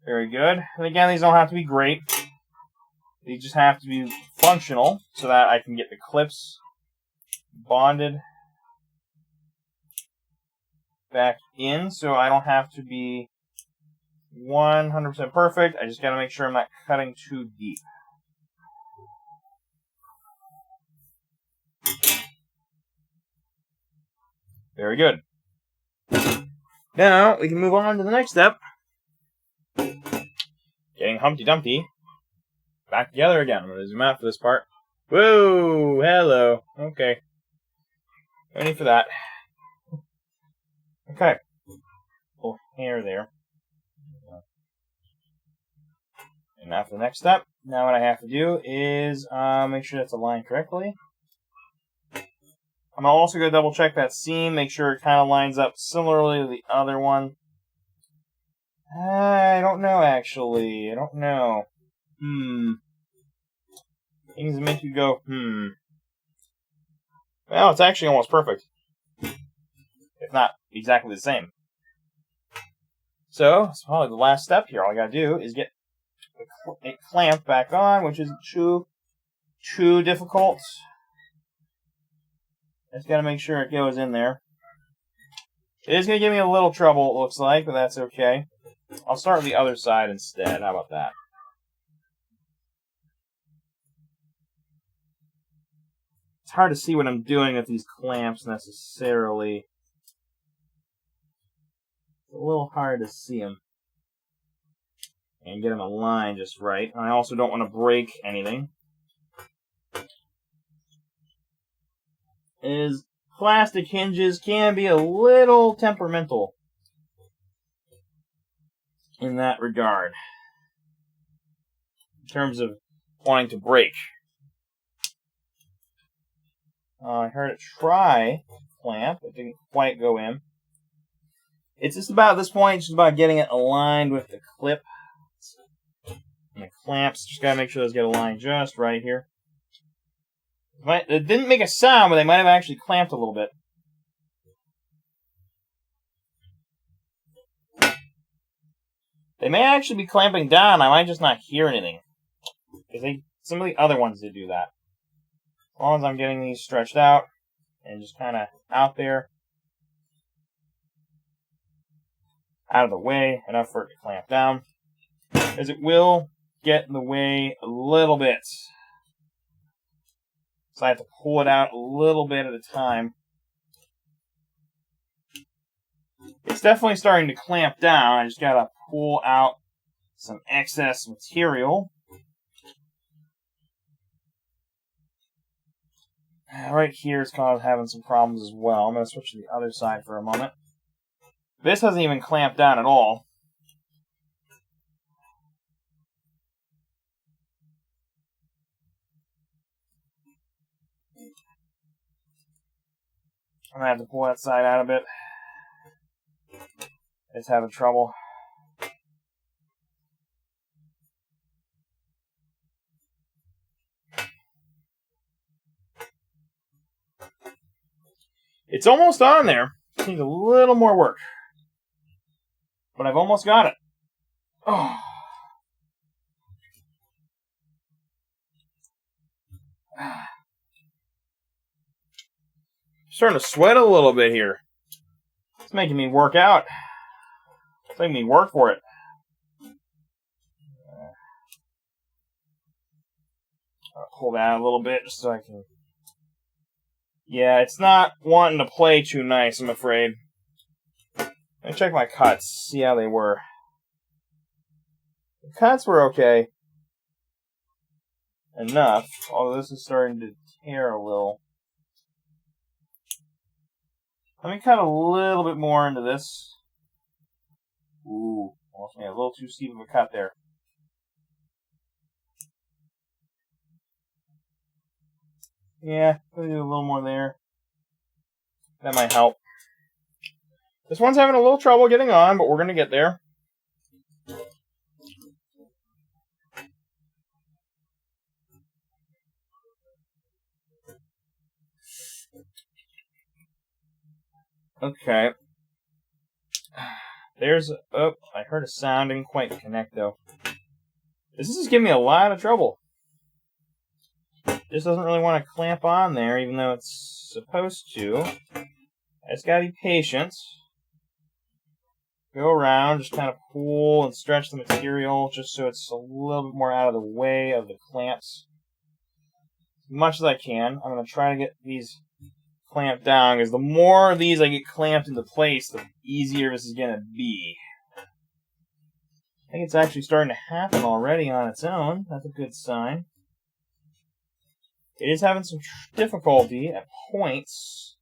Very good. And again, these don't have to be great. They just have to be functional so that I can get the clips bonded back in, so I don't have to be 100% perfect. I just got to make sure I'm not cutting too deep. Very good. Now, we can move on to the next step. Getting Humpty Dumpty back together again. I'm going to zoom out for this part. Whoa! Hello. Okay. No need for that. Okay. Little hair there. And now for the next step. Now what I have to do is make sure that's aligned correctly. I'm also going to double check that seam, make sure it kind of lines up similarly to the other one. I don't know, actually. I don't know. Things make you go, Well, it's actually almost perfect. If not exactly the same. So, it's probably the last step here. All I gotta do is get the clamp back on, which isn't too difficult. Just gotta make sure it goes in there. It is gonna give me a little trouble, it looks like, but that's okay. I'll start with the other side instead. How about that? It's hard to see what I'm doing with these clamps necessarily. It's a little hard to see them. And get them aligned just right. And I also don't want to break anything. Plastic hinges can be a little temperamental in that regard. In terms of wanting to break. I heard it try clamp. It didn't quite go in. It's just about, at this point, it's just about getting it aligned with the clip. And the clamps, just gotta make sure those get aligned just right here. It didn't make a sound, but they might have actually clamped a little bit. They may actually be clamping down. I might just not hear anything. Because some of the other ones did do that. As long as I'm getting these stretched out and just kind of out there, out of the way, enough for it to clamp down. As it will get in the way a little bit. So I have to pull it out a little bit at a time. It's definitely starting to clamp down. I just gotta pull out some excess material. Right here is kind of having some problems as well. I'm going to switch to the other side for a moment. This hasn't even clamped down at all. I'm going to have to pull that side out a bit. It's having trouble. It's almost on there. Just needs a little more work. But I've almost got it. Oh. Starting to sweat a little bit here. It's making me work out. It's making me work for it. I'll pull that out a little bit just so I can... Yeah, it's not wanting to play too nice, I'm afraid. Let me check my cuts, see how they were. The cuts were okay. Enough, although this is starting to tear a little. Let me cut a little bit more into this. Ooh, almost made a little too steep of a cut there. Yeah, let me do a little more there. That might help. This one's having a little trouble getting on, but we're going to get there. Okay. There's... Oh, I heard a sound. Didn't quite connect, though. This is giving me a lot of trouble. This doesn't really want to clamp on there, even though it's supposed to. I just gotta be patient. Go around, just kind of pull and stretch the material, just so it's a little bit more out of the way of the clamps. As much as I can. I'm going to try to get these clamped down, because the more of these I get clamped into place, the easier this is going to be. I think it's actually starting to happen already on its own. That's a good sign. It is having some difficulty at points.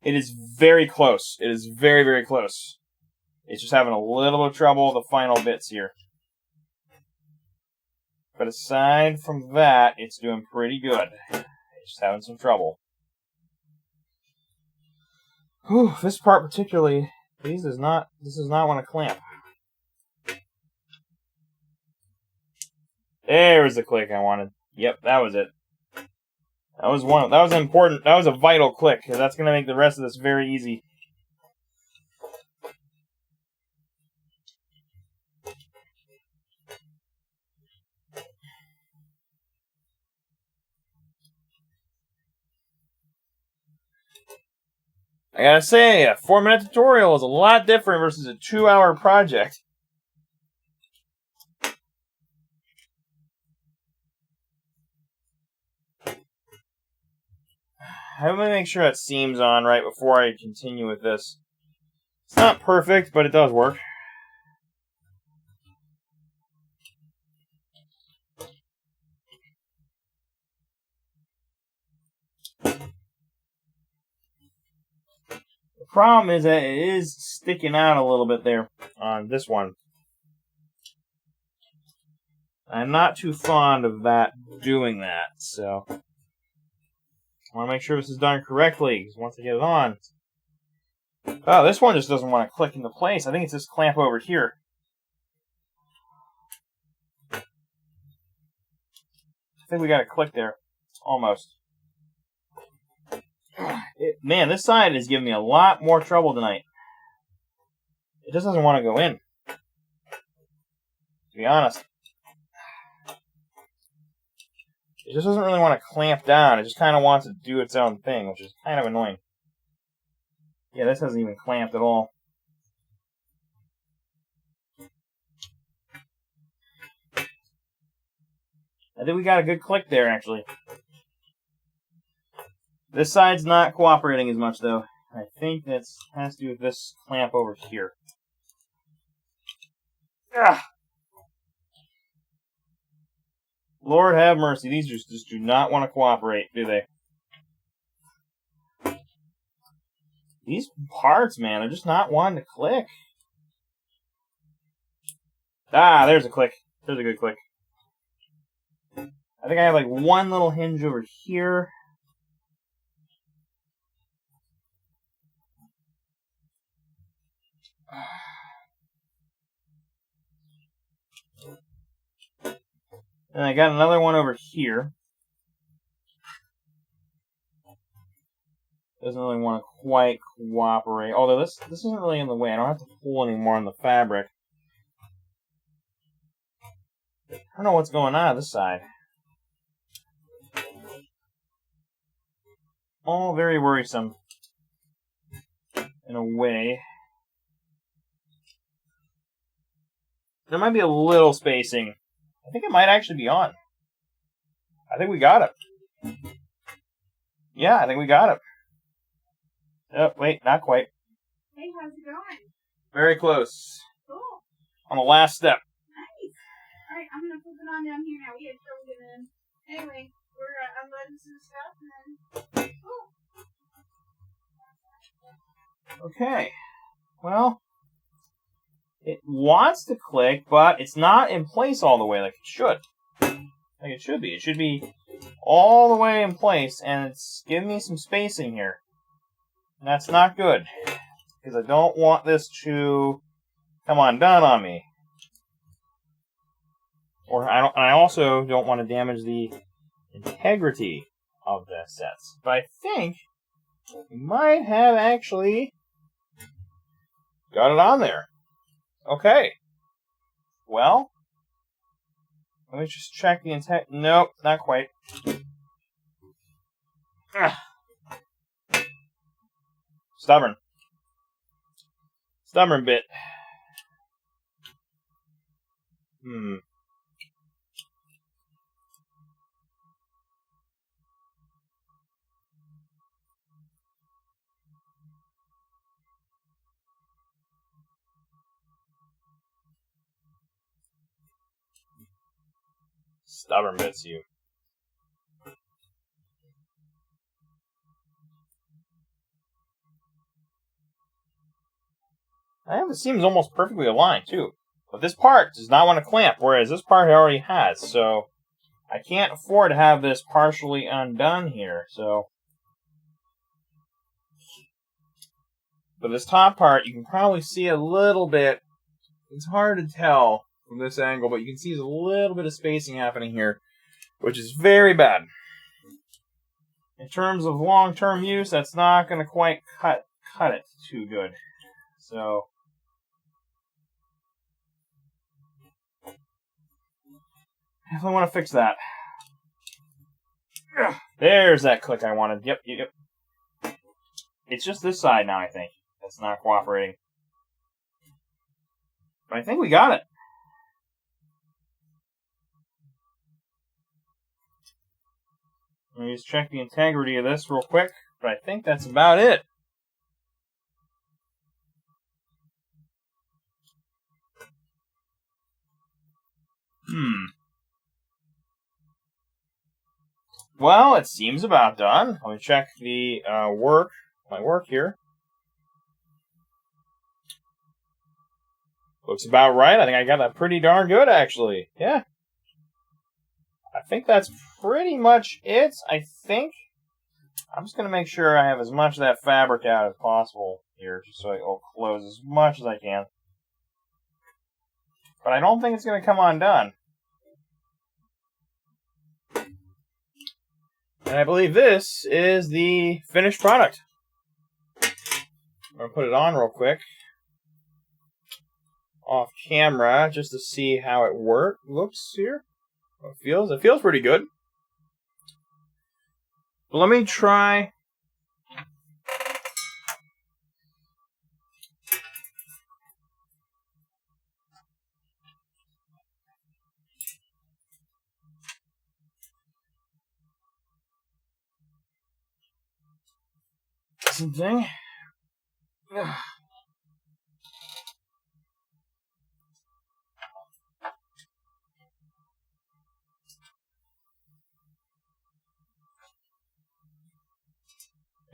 It is very close. It is very, very close. It's just having a little bit of trouble with the final bits here. But aside from that, it's doing pretty good. It's just having some trouble. Whew, this part particularly, this does not want to clamp. There's the click I wanted. Yep, that was it. That was important. That was a vital click, because that's going to make the rest of this very easy. I gotta say, a 4-minute tutorial is a lot different versus a 2-hour project. I'm gonna make sure that seam's on right before I continue with this. It's not perfect, but it does work. The problem is that it is sticking out a little bit there on this one. I'm not too fond of that doing that, so I want to make sure this is done correctly, because once I get it on... Oh, this one just doesn't want to click into place. I think it's this clamp over here. I think we got a click there. Almost. Man, this side is giving me a lot more trouble tonight. It just doesn't want to go in. To be honest. It just doesn't really want to clamp down. It just kind of wants to do its own thing, which is kind of annoying. Yeah, this hasn't even clamped at all. I think we got a good click there, actually. This side's not cooperating as much, though. I think that has to do with this clamp over here. Ah! Lord have mercy, these just do not want to cooperate, do they? These parts, man, they're just not wanting to click. Ah, there's a click. There's a good click. I think I have like one little hinge over here. And I got another one over here. Doesn't really want to quite cooperate. Although this isn't really in the way. I don't have to pull anymore on the fabric. I don't know what's going on this side. All very worrisome. In a way. There might be a little spacing. I think it might actually be on. I think we got it. Yeah, I think we got it. Oh, wait, not quite. Hey, how's it going? Very close. Cool. On the last step. Nice. Alright, I'm gonna flip it on down here now. We had trouble getting in. Anyway, we're unloading some stuff and then... Cool. Okay. Well, it wants to click, but it's not in place all the way like it should. Like it should be. It should be all the way in place, and it's giving me some spacing here. And that's not good, because I don't want this to come undone on me. Or I also don't want to damage the integrity of the sets. But I think we might have actually got it on there. Okay. Well, let me just check the intent. Nope, not quite. Stubborn. Stubborn bit. Stubborn bits, you. I have the seams almost perfectly aligned, too. But this part does not want to clamp, whereas this part already has, so I can't afford to have this partially undone here, so. But this top part, you can probably see a little bit. It's hard to tell from this angle, but you can see there's a little bit of spacing happening here, which is very bad. In terms of long-term use, that's not going to quite cut it too good. So, definitely want to fix that. There's that click I wanted. Yep. It's just this side now, I think, that's not cooperating. But I think we got it. Let me just check the integrity of this real quick, but I think that's about it. Well, it seems about done. Let me check the my work here. Looks about right. I think I got that pretty darn good, actually. Yeah. I think that's pretty much it. I think I'm just going to make sure I have as much of that fabric out as possible here, just so I'll close as much as I can. But I don't think it's going to come undone. And I believe this is the finished product. I'm going to put it on real quick. Off camera, just to see how it looks here. It feels pretty good. But let me try. Something.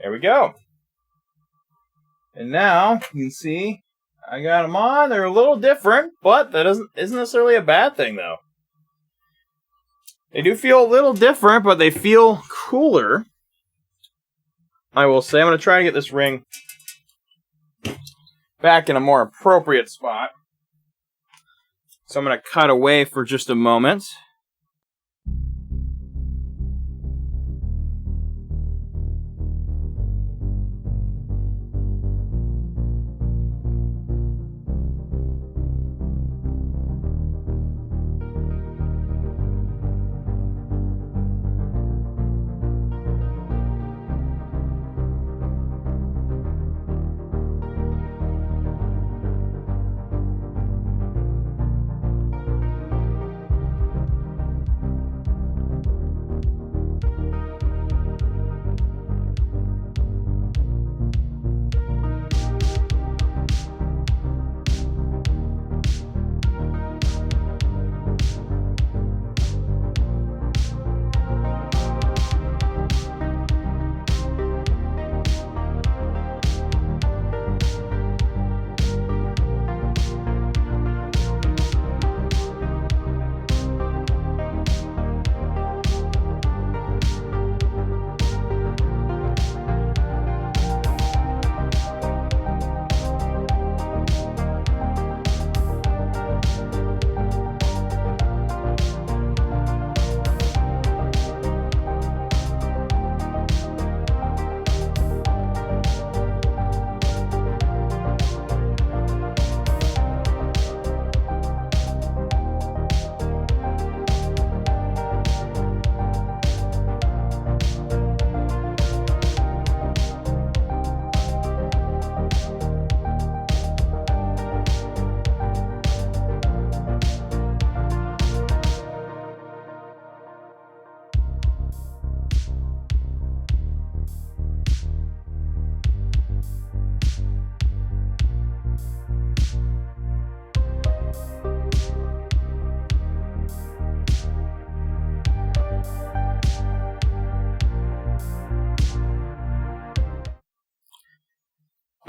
There we go. And now you can see I got them on. They're a little different, but that isn't necessarily a bad thing, though. They do feel a little different, but they feel cooler. I will say I'm going to try to get this ring back in a more appropriate spot. So I'm going to cut away for just a moment.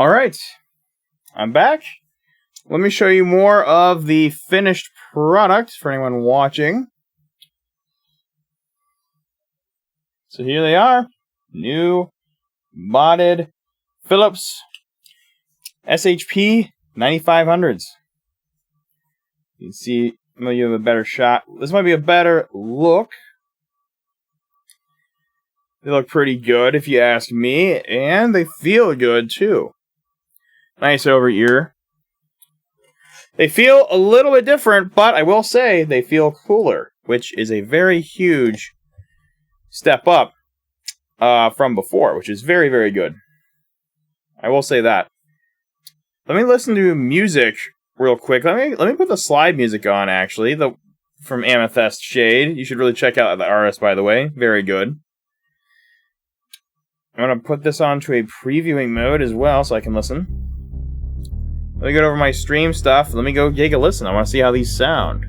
Alright, I'm back. Let me show you more of the finished product for anyone watching. So here they are. New modded Philips SHP9500s. You can see, I'm going to give them a better shot. This might be a better look. They look pretty good if you ask me, and they feel good too. Nice over ear. They feel a little bit different, but I will say they feel cooler, which is a very huge step up from before, which is very, very good. I will say that. Let me listen to music real quick. Let me put the slide music on, actually, from Amethyst Shade. You should really check out the artist, by the way. Very good. I'm going to put this onto a previewing mode as well, so I can listen. Let me go over my stream stuff. Let me go take a listen. I want to see how these sound.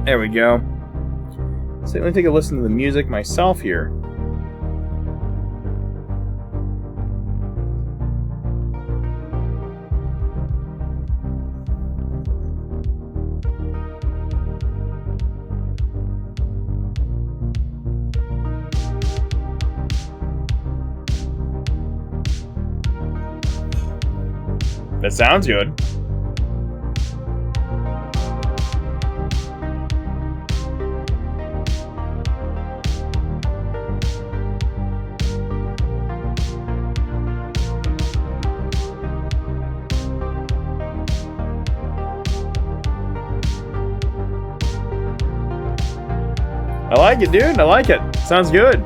There we go. So let me take a listen to the music myself here. That sounds good. I like it, dude. I like it. Sounds good.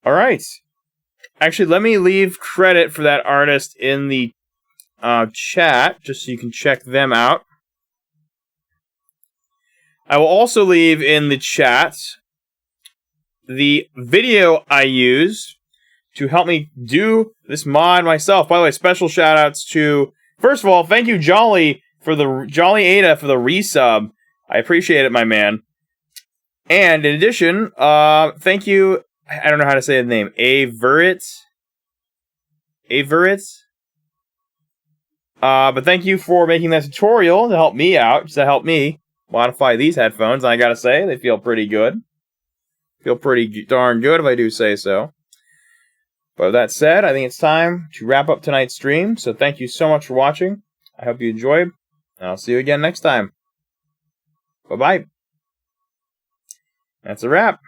Alright. Actually, let me leave credit for that artist in the chat, just so you can check them out. I will also leave in the chat the video I used to help me do this mod myself. By the way, special shoutouts to, first of all, thank you Jolly for the Ada for the resub. I appreciate it, my man. And in addition, thank you, I don't know how to say the name, Averitz. But thank you for making that tutorial to help me out, to help me modify these headphones. And I gotta say, they feel pretty good. Feel pretty darn good if I do say so. But with that said, I think it's time to wrap up tonight's stream. So thank you so much for watching. I hope you enjoyed. And I'll see you again next time. Bye-bye. That's a wrap.